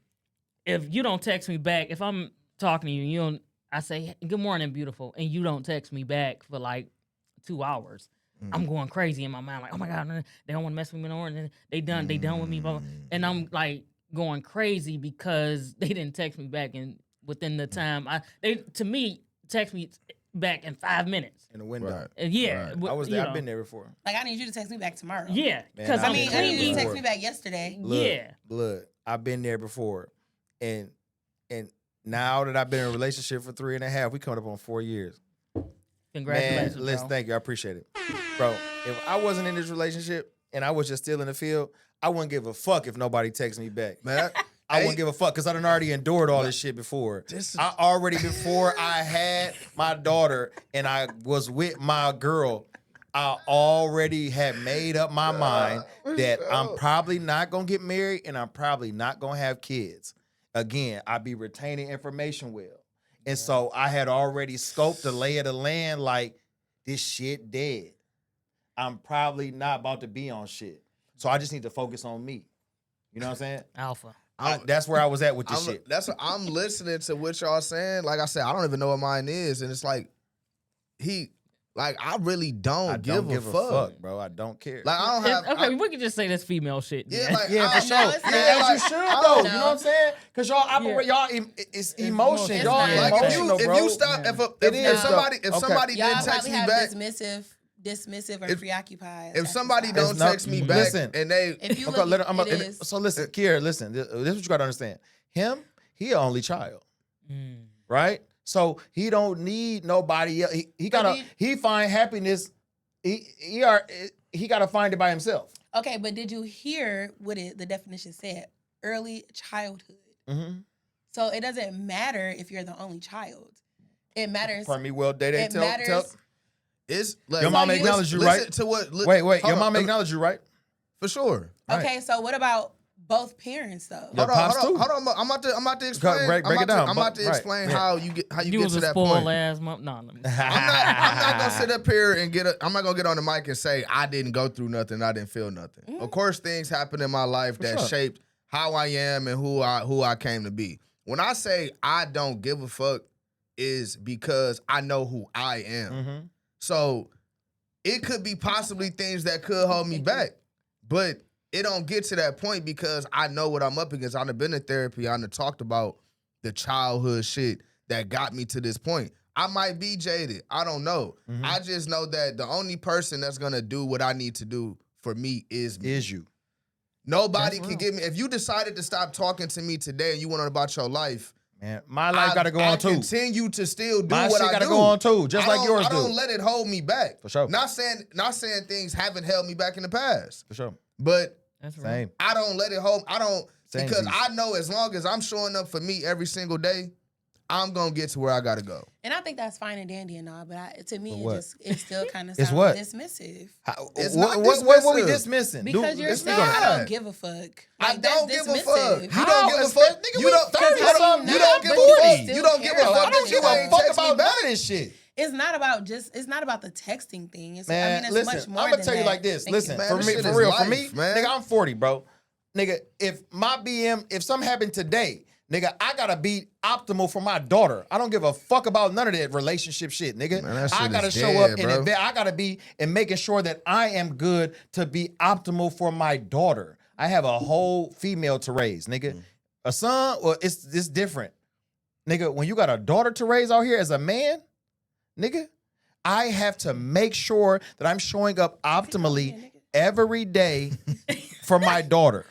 if you don't text me back, if I'm talking to you, I say, good morning, beautiful, and you don't text me back for like 2 hours, I'm going crazy in my mind, like, oh my God, they don't want to mess with me no more, and they done with me, blah, blah. And I'm like going crazy because they didn't text me back, and within the time, they text me back in 5 minutes. In the window. Right. Yeah. Right. I've been there before. Like, I need you to text me back tomorrow. Yeah. Because I need you to text me back yesterday. Look, I've been there before. And now that I've been in a relationship for 3.5, we coming up on 4 years. Congratulations, man, listen, thank you. I appreciate it. Bro, if I wasn't in this relationship and I was just still in the field, I wouldn't give a fuck if nobody texts me back. Man, I wouldn't give a fuck because I done already endured all this shit before. Before I had my daughter and I was with my girl, I already had made up my mind that I'm probably not going to get married and I'm probably not going to have kids. Again, I be retaining information well. And so I had already scoped the lay of the land like, this shit dead. I'm probably not about to be on shit. So I just need to focus on me. You know what I'm saying? Alpha. That's where I was at with this shit. That's what I'm listening to what y'all saying. Like I said, I don't even know what mine is. And it's like, I really don't give a fuck, bro. I don't care. Like I don't have. We can just say that's female shit. Yeah, man. like, for sure. You should though. You know what I'm saying? Because y'all operate, it's emotion. It's Y'all not. emotional, bro. If you stop, if somebody didn't text me back, dismissive or preoccupied. If somebody don't text me back, and they, if you so listen, it Kiera, listen. This is what you gotta understand. He an only child, right? So he don't need nobody else. He find happiness. He gotta find it by himself. Okay, but did you hear what the definition said? Early childhood. Mm-hmm. So it doesn't matter if you're the only child. It matters. Pardon me. Well, it matters. It's like, your mom acknowledged you, right? Wait. Your mom acknowleded you, right? For sure. Okay, right. So what about both parents though? Hold on. I'm about to explain. Break it down. I'm about to explain how you get to that point. I'm not gonna sit up here and I'm not gonna get on the mic and say I didn't go through nothing. I didn't feel nothing. Mm-hmm. Of course, things happen in my life that shaped how I am and who I came to be. When I say I don't give a fuck, is because I know who I am. Mm-hmm. So it could be possibly things that could hold me back, but it don't get to that point because I know what I'm up against. I've been in therapy. I've talked about the childhood shit that got me to this point. I might be jaded. I don't know. Mm-hmm. I just know that the only person that's going to do what I need to do for me is me. Is you. Nobody can give me. If you decided to stop talking to me today and you went on about your life, Man, my life got to go on too. I continue to still do my what shit I got to do. go on too, just like yours do. I don't let it hold me back. For sure. Not saying things haven't held me back in the past. For sure. But That's right. Same. I don't let it hold. I don't Same because piece. I know as long as I'm showing up for me every single day, I'm gonna get to where I gotta go. And I think that's fine and dandy and all, but to me, what? it still kind of It's sounds what? dismissive. It's what not we dismissive. dismissing? Because you're it's saying, not. I don't give a fuck. I Like, don't that's give a fuck. dismissive. You How? don't give a It's fuck. nigga, You we don't. 30 hold on. something You now, don't give but a you fuck. still You don't give a care fuck about I don't that give you a ain't fuck text me about back. none of this shit. It's not about the texting thing. It's, Man, I mean, it's listen, much more I'm gonna than tell you that. like this. Thank Listen, you. Man, for this me, shit for is real, life, for me, man. nigga, I'm 40, bro. Nigga, if my BM, if something happened today, nigga, I gotta be optimal for my daughter. I don't give a fuck about none of that relationship shit, nigga. Man, that I shit gotta is show dead, up in bro. advance. I gotta be in making sure that I am good to be optimal for my daughter. I have a whole female to raise, nigga. A son, well, it's different. Nigga, when you got a daughter to raise out here as a man, nigga, I have to make sure that I'm showing up optimally every day for my daughter.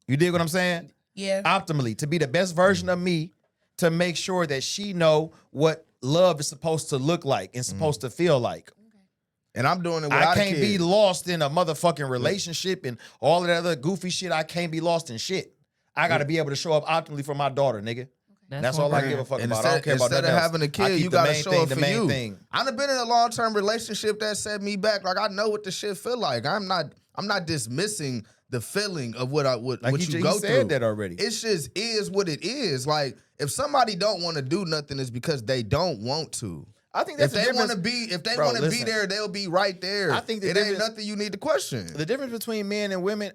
You dig what I'm saying? Yeah. Optimally, to be the best version of me, to make sure that she know what love is supposed to look like and supposed to feel like. And I'm doing it I without a can't kid. be lost in a motherfucking relationship and all of that other goofy shit. I can't be lost in shit. I got to be able to show up optimally for my daughter, nigga. That's all I give a fuck And about. I don't care about instead nothing of else. having a I kid, keep you the gotta main show thing, up the for main you. thing. I've been in a long-term relationship that set me back. Like I know what the shit feel like. I'm not dismissing the feeling of what you go said through. that already. It just is what it is. Like if somebody don't want to do nothing, it's because they don't want to. I think If that's they the want to difference. be, if they Bro, want to be listen. there, they'll be right there. I think the it ain't difference- nothing you need to question. The difference between men and women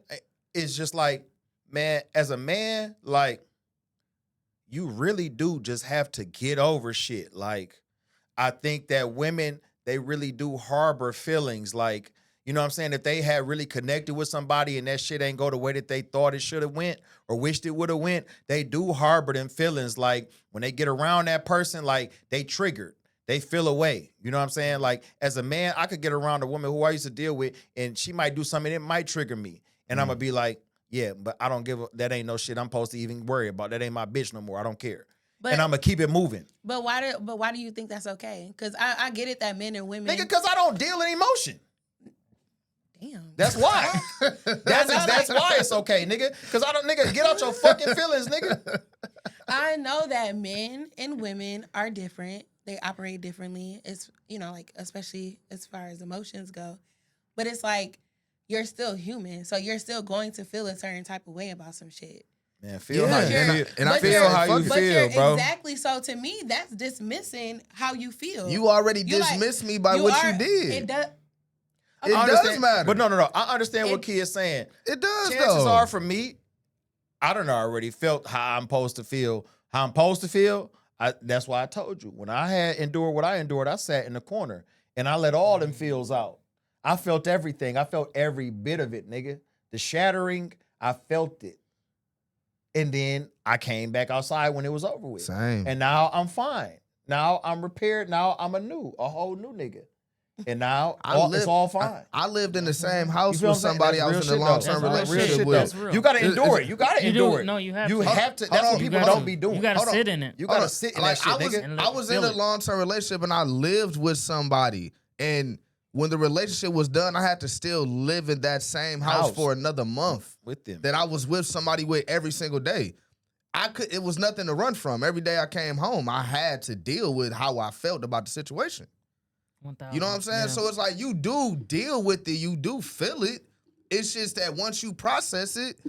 is just like, man, as a man, like, you really do just have to get over shit. Like, I think that women, they really do harbor feelings. Like, you know what I'm saying? If they had really connected with somebody and that shit ain't go the way that they thought it should have went or wished it would have went, they do harbor them feelings. Like, when they get around that person, like, they triggered. They feel away. You know what I'm saying? Like, as a man, I could get around a woman who I used to deal with, and she might do something that might trigger me. And I'm going to be like, yeah, but I don't that ain't no shit I'm supposed to even worry about. That ain't my bitch no more. I don't care. But, And I'm going to keep it moving. But why do you think that's okay? Because I get it that men and women. Nigga, because I don't deal in emotion. Damn. That's why. That's why it's okay, nigga. Because I don't, nigga, get out your fucking feelings, nigga. I know that men and women are different. They operate differently. It's, like, especially as far as emotions go. But it's like, you're still human. So you're still going to feel a certain type of way about some shit. Man, feel Yeah, how you and I- feel. and I Feel feel how you like- feel, bro. Exactly. So to me, that's dismissing how you feel. You already You like- dismissed me by what you did. It does. It I does understand- matter. But no. I understand what Key is saying. It does, Chances though. are for me, I done already felt how I'm supposed to feel. How I'm supposed to feel. That's why I told you. When I had endured what I endured, I sat in the corner and I let all them feels out. I felt everything. I felt every bit of it, nigga. The shattering, I felt it. And then I came back outside when it was over with. Same. And now I'm fine. Now I'm repaired. Now I'm a whole new nigga. And now it's all fine. I lived in the same house You feel with what I'm saying? somebody I That's was in a real shit, long-term though. That's real relationship shit, with. That's real. You gotta endure it. You gotta You endure do. it. No, you have You to. have to. Hold That's on, what people hold don't on. be doing. You gotta Hold on. sit in it. You Hold gotta on. sit in Like, that shit, I was, nigga. I was in Feel a it. long-term relationship and I lived with somebody. And when the relationship was done, I had to still live in that same house for another month With them. that I was with somebody with every single day. It was nothing to run from. Every day I came home, I had to deal with how I felt about the situation. 1,000. You know what I'm saying? Yeah. So it's like you do deal with it, you do feel it. It's just that once you process it,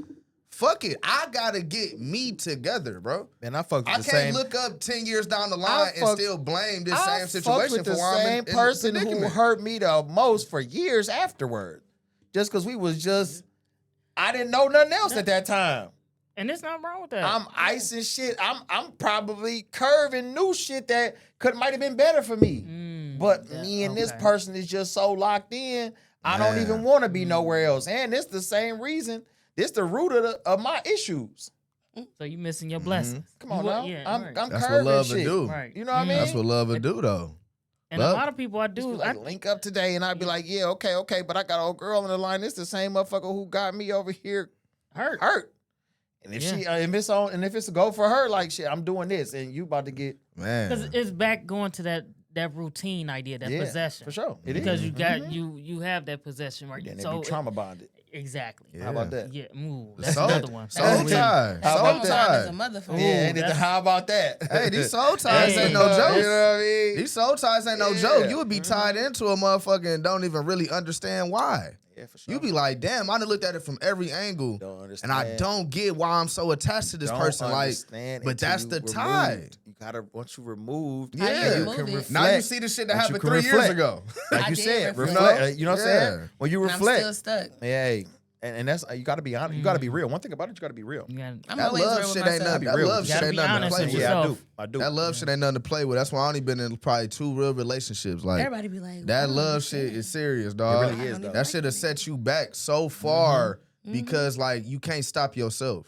fuck it. I gotta get me together, bro. Man, I fucked with I the can't same. look up 10 years down the line and still blame this same fucked situation with for the why I'm same in person who predicament. hurt me the most for years afterward. Just because we was just, I didn't know nothing else at that time. And there's nothing wrong with that. I'm icing shit. I'm probably curving new shit that might have been better for me. But me and this person is just so locked in. I don't Man. even want to be nowhere else. And it's the same reason. This the root of my issues. So you missing your blessings. Come on You now. wa- yeah, I'm right. That's what curving love shit. would do. Right. You know what I mean? That's what love would do, though. And Love. a lot of people I Just do. be like, link up today, and I'd be like, yeah, okay, but I got an old girl on the line. This the same motherfucker who got me over here hurt. hurt. And if if it's a go for her, like shit, I'm doing this, and you about to get Because Man. it's back going to that routine idea, that possession. for sure. It Because is. you got you have that possession right Then there. they So be trauma bonded. exactly. Yeah. How about that? Yeah, ooh, The that's soul- another one. soul That's tie. That How Soul about soul time is tie. a motherfucker. Yeah, that's- how about that? Hey, these soul ties Hey, ain't no You joke. know what I mean? These soul ties ain't no Yeah. joke. You would be tied into a motherfucker and don't even really understand why. Yeah, for sure. You be like, damn, I done looked at it from every angle, Don't and understand. I don't get why I'm so attached to this person. Like, understand but until that's you the removed. tie. You gotta once you removed. How you Yeah. you remove can it? reflect. Now you see the shit that But you happened can 3 years reflect. ago. Like I you did said, reflect. reflect. You know what I'm Yeah. saying? When you And I'm reflect, still stuck. hey, and that's you got to be honest. You got to be real. One thing about it, you got to be real. You gotta- I'm That always love real with shit ain't myself. nothing. Be That real love with shit you. ain't Gotta be nothing to honest play with with. Yeah, I do. yourself. I do. That love shit ain't nothing to play with. That's why I only been in probably 2 real relationships. Like Everybody be like, that "Wow, love that's shit it." is serious, dog. really is, I don't though. even That shit has set you back so far because like you can't stop yourself.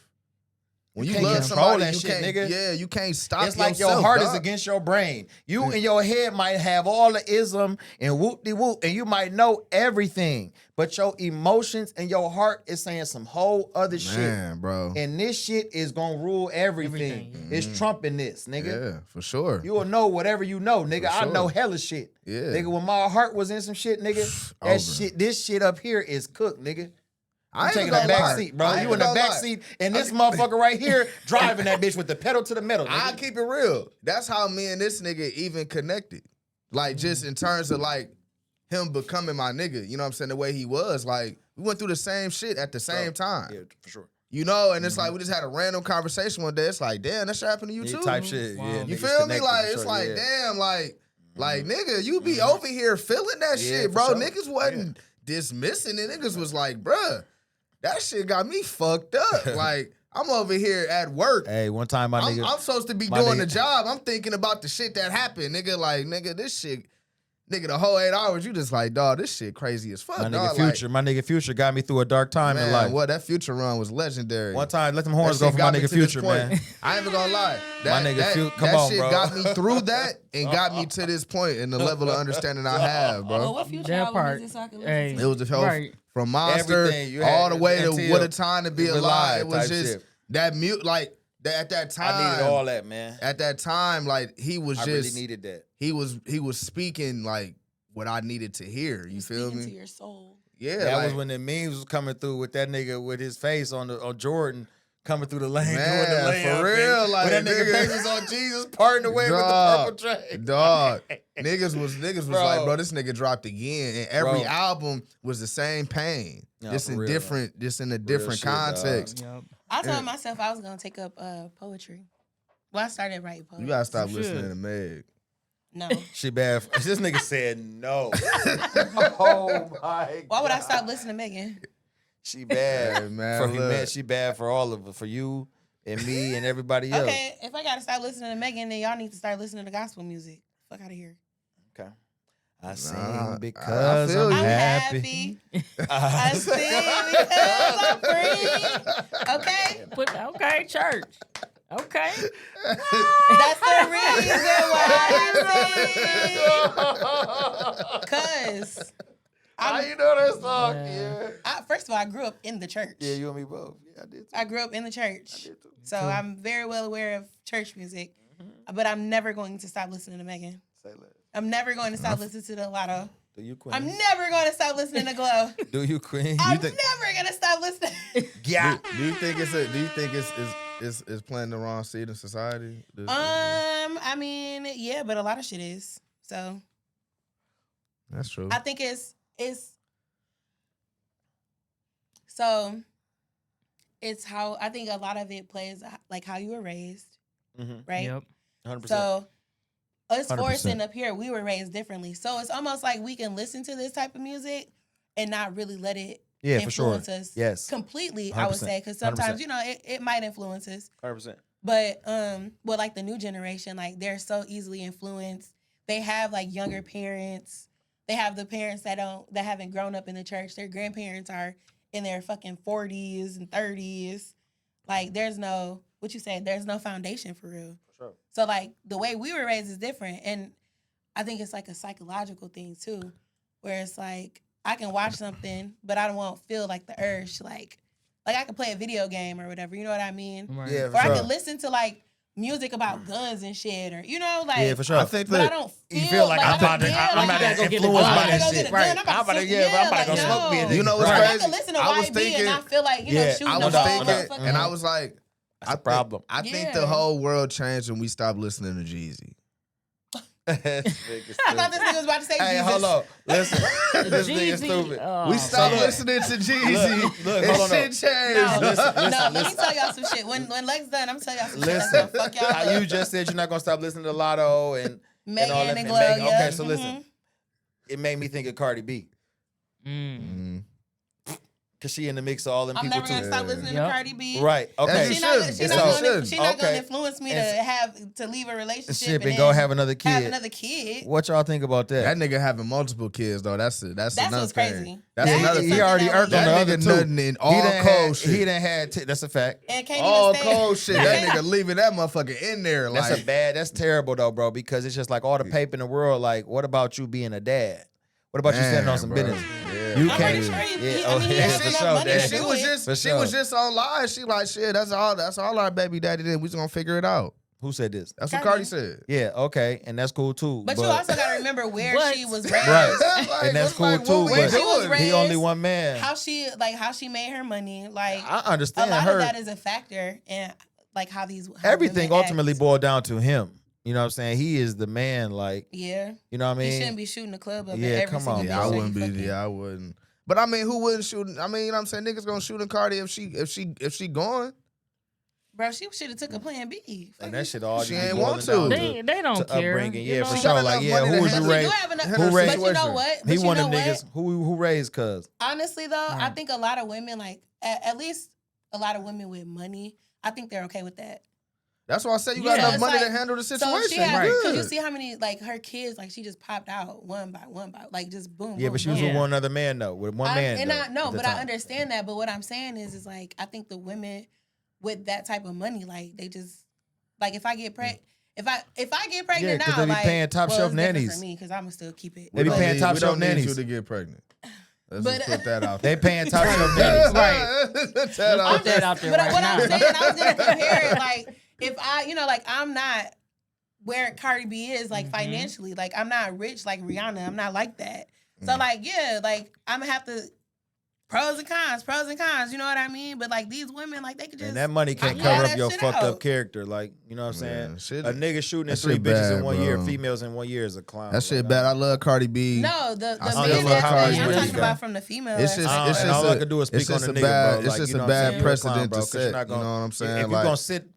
When you, can't love control somebody, that you shit, can't. nigga. Yeah, you can't stop It's like yourself, your heart is dog. against your brain. You in your head might have all the ism and whoop de whoop, and you might know everything, but your emotions and your heart is saying some whole other shit. Man, bro. And this shit is gonna rule everything. Everything. It's trumping this, nigga. Yeah, for sure. You will know whatever you know, nigga. For I know sure. hella shit. Yeah. Nigga, when my heart was in some shit, nigga, Over. this shit up here is cooked, nigga. I You ain't taking gonna the back lie. seat, bro. I ain't You in the gonna back lie. seat, and this motherfucker right here driving that bitch with the pedal to the metal, nigga. I keep it real. That's how me and this nigga even connected. Like just in terms of like him becoming my nigga. You know what I'm saying? The way he was. Like we went through the same shit at the same time. Yeah, for sure. You know, and it's like we just had a random conversation one day. It's like, damn, that shit happened to you Yeah, too. type shit. Wow. Yeah, You niggas feel me? connected Like for it's sure, like, yeah. damn, like nigga, you be over here feeling that Yeah, shit, for bro. sure. Niggas wasn't dismissing it. Niggas was like, bruh, that shit got me fucked up. Like, I'm over here at work. Hey, one time my I'm, nigga, I'm supposed to be my doing nigga- the job. I'm thinking about the shit that happened, nigga. Like, nigga, this shit, nigga, the whole 8 hours, you just like, dog, this shit crazy as fuck, my dog. nigga Future, my nigga Future got me through a dark time Like, in man, life. what that Future run was legendary. One time, let them That horns shit go for my got me nigga to this Future, point. man. I ain't even gonna lie. That, nigga that, Come that on, shit bro. got me through that and got me to this point and the level of understanding I have, Well, bro. what future That album part. is it so I can listen Hey. It was the health Right. from Monster Everything you all had the way to until What a Time to Be Alive Alive. It was type just shit. that mute, like that at that time. I needed all that, man. At that time, like he was I just really needed that. he was speaking like what I needed to hear. You feel speaking to me? your soul. Yeah, That like, was when the memes was coming through with that nigga with his face on Jordan coming through the lane Man, doing the layup. for real, and, like, when that nigga nigga- face was on Jesus, parting away with the Dog, purple train. Dog, niggas was Bro. like, bro, this nigga dropped again, and every Bro. album was the same pain, Nah, just for in real, different, just in a different shit, dog. context. Yep. I told myself I was gonna take up poetry. Well, I started writing poetry. You gotta stop You listening should. to Meg. No. She bad. This nigga said no. Oh my. Why would I God. stop listening to Megan? She bad Hey, man, for look. humanity. She bad for all of us, for you and me and everybody else. Okay, if I gotta stop listening to Megan, then y'all need to start listening to gospel music. Fuck out of here. Okay. I sing I because feel I'm you. I'm happy. happy. I sing because I'm free. Okay? But okay, church. Okay. That's the reason why I sing. Cause How I'm, you know that song? Yeah. Yeah. first of all, I grew up in the church. Yeah, you and me both. Yeah, I did too. I grew up in the church. I did too. So I'm very well aware of church music. But I'm never going to stop listening to Megan. Say less. I'm never going to stop listening to the Lotto. Do you queen? I'm never going to stop listening to Glow. Do you queen? I'm think- never going to stop listening. Yeah. Do you think it's planting the wrong seed in society? I mean, yeah, but a lot of shit is. So That's true. I think it's so it's how I think a lot of it plays like how you were raised, right? Yep. 100%. So us 100%. four sitting up here, we were raised differently. So it's almost like we can listen to this type of music and not really let it yeah, for sure. influence us Yes. completely, I would 100%. say. Because sometimes, 100%. you know, it might influence us. 100%. But well, like the new generation, like they're so easily influenced. They have like younger parents. They have the parents that haven't grown up in the church. Their grandparents are in their fucking 40s and 30s. Like there's no foundation for real. For sure. So like the way we were raised is different. And I think it's like a psychological thing too, where it's like I can watch something, but I won't feel like the urge to like like I could play a video game or whatever. You know what I mean? Right. Yeah, Or for I sure. could listen to like music about guns and shit, or you know, like Yeah, for sure. I think But I that don't feel, You feel like I I'm about to, don't- yeah, I'm like, about gotta to go get influence the by gun. that Go get shit. a gun, Right. I'm about to I'm about to, smoke- yeah, I'm about to like, go smoke me. no. And You know what's Like, crazy? I could listen to I was YB thinking- and I feel like you know Yeah, shooting I the was ball. thinking, motherfucking- and I was like, That's a problem. I think Yeah. the whole world changed when we stopped listening to Jeezy. I thought this nigga was about to say Hey, Jesus. hold on. Listen, this nigga Jeezy, stupid. We stopped look. listening to Jeezy. Look, and hold on, shit no. changed. No, Listen, no, let me listen. tell y'all some shit. When Lex done, I'm gonna tell y'all some shit. Listen, That's gonna fuck y'all how up. you just said you're not gonna stop listening to Lotto and all Megan that. and Glow, Megan. yeah. Okay, so listen, it made me think of Cardi B Mm. because she in the mix of all them I'm people never gonna too. stop listening Yep. to Cardi B. Right? Okay. you She not, should. she It's not, all- gonna, she not gonna Okay. influence me to leave a relationship Shit, and and go then have another kid. have another kid. What y'all think about That that? nigga having multiple kids though. That's That's another what's thing. crazy. That's That another is thing. He already something irked on that the That other nigga two. nothing in all cold shit. He done had. That's a fact. And can't All even stand. cold shit. That nigga leaving that motherfucker in there. That's Like a bad. That's terrible though, bro. Because it's just like all the paper in the world. Like, what about you being a dad? What about you standing on some bro. business? Yeah. You I'm can't. pretty sure he, Yeah, I mean, he yeah, has for enough sure, money Dad. to she do was it. just For she sure. was just on live. She like shit. That's all our baby daddy did. We just gonna figure it out. Who said this? That's what Cardi. Cardi said. Yeah, okay, and that's cool too. But you also gotta remember where What? she was raised. Right. Like, And that's it's cool like, too, what we but- Where she was doing? raised. he only one man. How she made her money. Like I a understand lot her. of that is a factor in like how Everything women ultimately act. boiled down to him. You know what I'm saying? He is the man. Like, Yeah, you know what I mean? he shouldn't be shooting the club up. Yeah, at every come single on, bitch Yeah, I that he wouldn't be. fucking- Yeah, I wouldn't. But I mean, who wouldn't shoot? I mean, you know what I'm saying? Niggas gonna shoot in Cardi if she going. Bro, she should have took a plan B. And that shit all She just ain't boiling want down to. They don't to care. upbringing. you Yeah, know? for She sure. got Like, enough yeah, money who to was you handle- But raised? you have enough. Her Who raised- But you know situation. what? He But one you of know them niggas. what? Who raised cuz? Honestly, though, I Right. think a lot of women, like at least a lot of women with money, I think they're okay with that. That's why I said you got Yeah. enough money It's to like- handle the So situation. she had, Right. because you Good. see how many like her kids, like she just popped out one by one, like just boom. Yeah, boom, but she was boom. with one other man though. With one man. And though, I know, at the but I time. understand that. But what I'm saying is like I think the women with that type of money, like they just like if I get pregnant. If I get Yeah, pregnant 'cause now, they be like, paying top well, shelf it's different nannies. for me because I'm gonna still keep it. They be We paying don't top need- shelf we don't need nannies. you to get pregnant. Let's But, just put that out They there. paying top shelf nannies. Right. Put that Let's out put that out there But right what now. I'm saying, I was gonna compare it like if I, like I'm not where Cardi B is, like financially, like I'm not rich like Rihanna. I'm not like that. So like yeah, like I'm gonna have to pros and cons. You know what I mean? But like these women, like they could just And that money can't Yeah, cover that up your shit fucked out. up character. Like, you know what I'm saying? Man, shit- A nigga shooting that at 3 shit bitches bad, in 1 year, bro. females in 1 year is a clown. That shit Like, bad. I love Cardi B. no the I still men love that Cardi I'm B. talking about from the female. It's just, aspect. it's and just all a, I could do is it's speak on just the a nigga, bad, bro. it's Like, just you know a what I'm saying? bad You're a clown, precedent bro, to 'cause you're set. not You know what I'm saying? If Like, you're gonna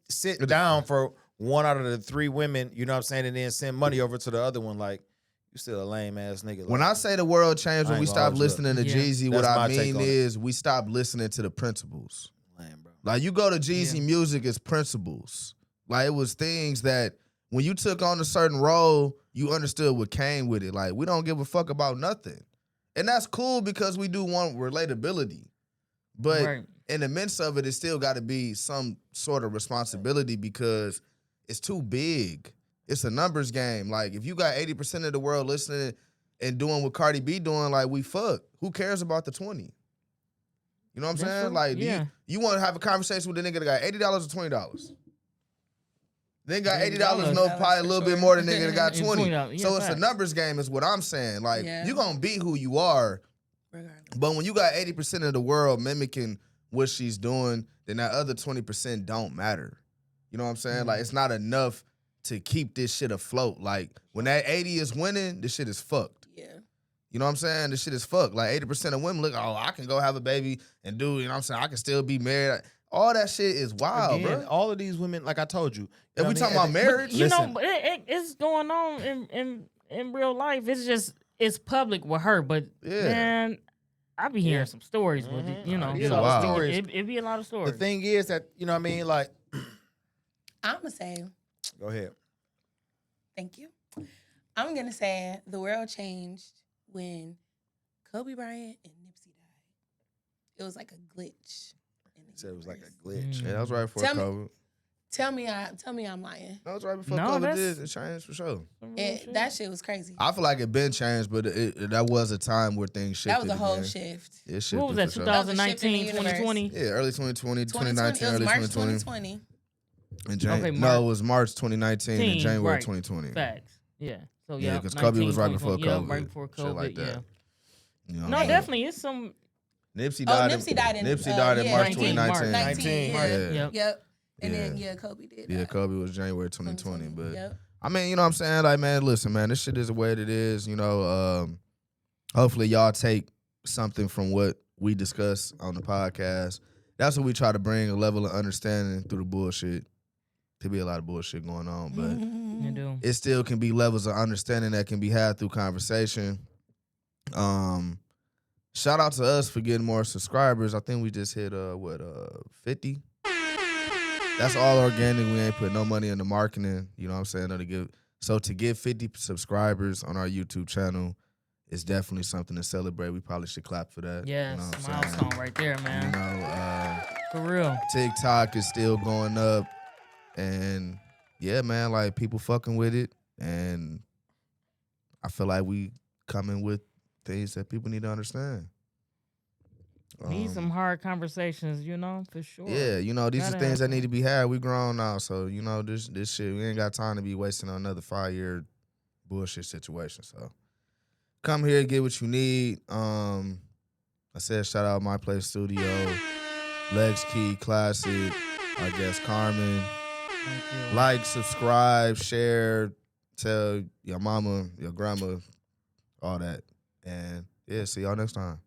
sit down for one out of the 3 women, you know what I'm saying, and then send money over to the other one, like, you still a lame ass nigga. Like, when I say the world changed I when ain't we gonna stopped hold you up. listening to Yeah. Jeezy, what That's I my take mean on it. is we stopped listening to the principles. lame, bro. Like you go to Jeezy Yeah. music, it's principles. Like it was things that when you took on a certain role, you understood what came with it. Like we don't give a fuck about nothing. And that's cool because we do want relatability. But Right. in the midst of it, it still got to be some sort of responsibility because it's too big. It's a numbers game. Like if you got 80% of the world listening and doing what Cardi B doing, like we fuck. Who cares about the 20? You know what I'm That's saying? true. Like, do Yeah. you want to have a conversation with a nigga that got $80 or $20? They got $80, $80 no, for probably a little bit sure. more than nigga that got And 20. $20, So yeah, it's a facts. numbers game is what I'm saying. Like, Yeah. you going to be who you are. Regardless. But when you got 80% of the world mimicking what she's doing, then that other 20% don't matter. You know what I'm saying? Like, it's not enough to keep this shit afloat. Like, when that 80 is winning, this shit is fucked. Yeah. You know what I'm saying? This shit is fucked. Like, 80% of women look, oh, I can go have a baby and do, you know what I'm saying? I can still be married. All that shit is wild, Again, bro. all of these women, like I told you. If we know what I talking mean? about marriage, You Listen. know, but it's going on in real life. It's just it's public with her, but Yeah. man, I be hearing Yeah. some stories with it, you know. Yeah, so wow. stories. it be a lot of The stories. thing is that, you know what I mean? Like, I'm gonna say go ahead. thank you. I'm gonna say the world changed when Kobe Bryant and Nipsey died. It was like a glitch. in the He said it was like universe. a glitch. yeah, that was right for Tell me- COVID. Tell me I'm lying. No, it's right before No, COVID that's- did. It changed for sure. That shit was crazy. I feel like it been changed, but that was a time where things shifted. That was a whole again. shift. It shifted What was that? for sure. That was a shift in the 2019, universe. 2020. Yeah, early 2020, 2019, It was early March 2020. 2020. And Okay, no, it was March 2019 and January right. 2020. Facts. Yeah. So Yeah, yeah, 'cause Kobe was right before 2020. COVID. Yeah, right before Shit COVID. like that. Yeah. You know, No, but definitely. It's some. Nipsey Oh, died. Nipsey died in Nipsey died in March 19, 2019. 19. March. Yeah. Yep. Yep. And Yeah. then Kobe did. Yeah, that. Kobe was January 2020. But Yep. I mean, you know what I'm saying? Like, man, listen, man, this shit is the way that it is. You know, hopefully y'all take something from what we discuss on the podcast. That's what we try to bring, a level of understanding through the bullshit. To be a lot of bullshit going on, but You do. it still can be levels of understanding that can be had through conversation. Shout out to us for getting more subscribers. I think we just hit 50. That's all organic. We ain't put no money into marketing. You know what I'm saying? To get 50 subscribers on our YouTube channel is definitely something to celebrate. We probably should clap for that. Yes, you know what I'm milestone saying? right there, man. You know, For real. TikTok is still going up, and yeah, man, like people fucking with it, and I feel like we coming with things that people need to understand. Need some hard conversations, you know, for sure. Yeah, you know, these Gotta are things have that need to be had. We grown now, so you know, this shit, we ain't got time to be wasting on another 5-year bullshit situation. So come here, get what you need. I said shout out My Place Studio, Lex Key Classic, our guest Carmen. Thank you. Like, subscribe, share, tell your mama, your grandma, all that. And yeah, see y'all next time.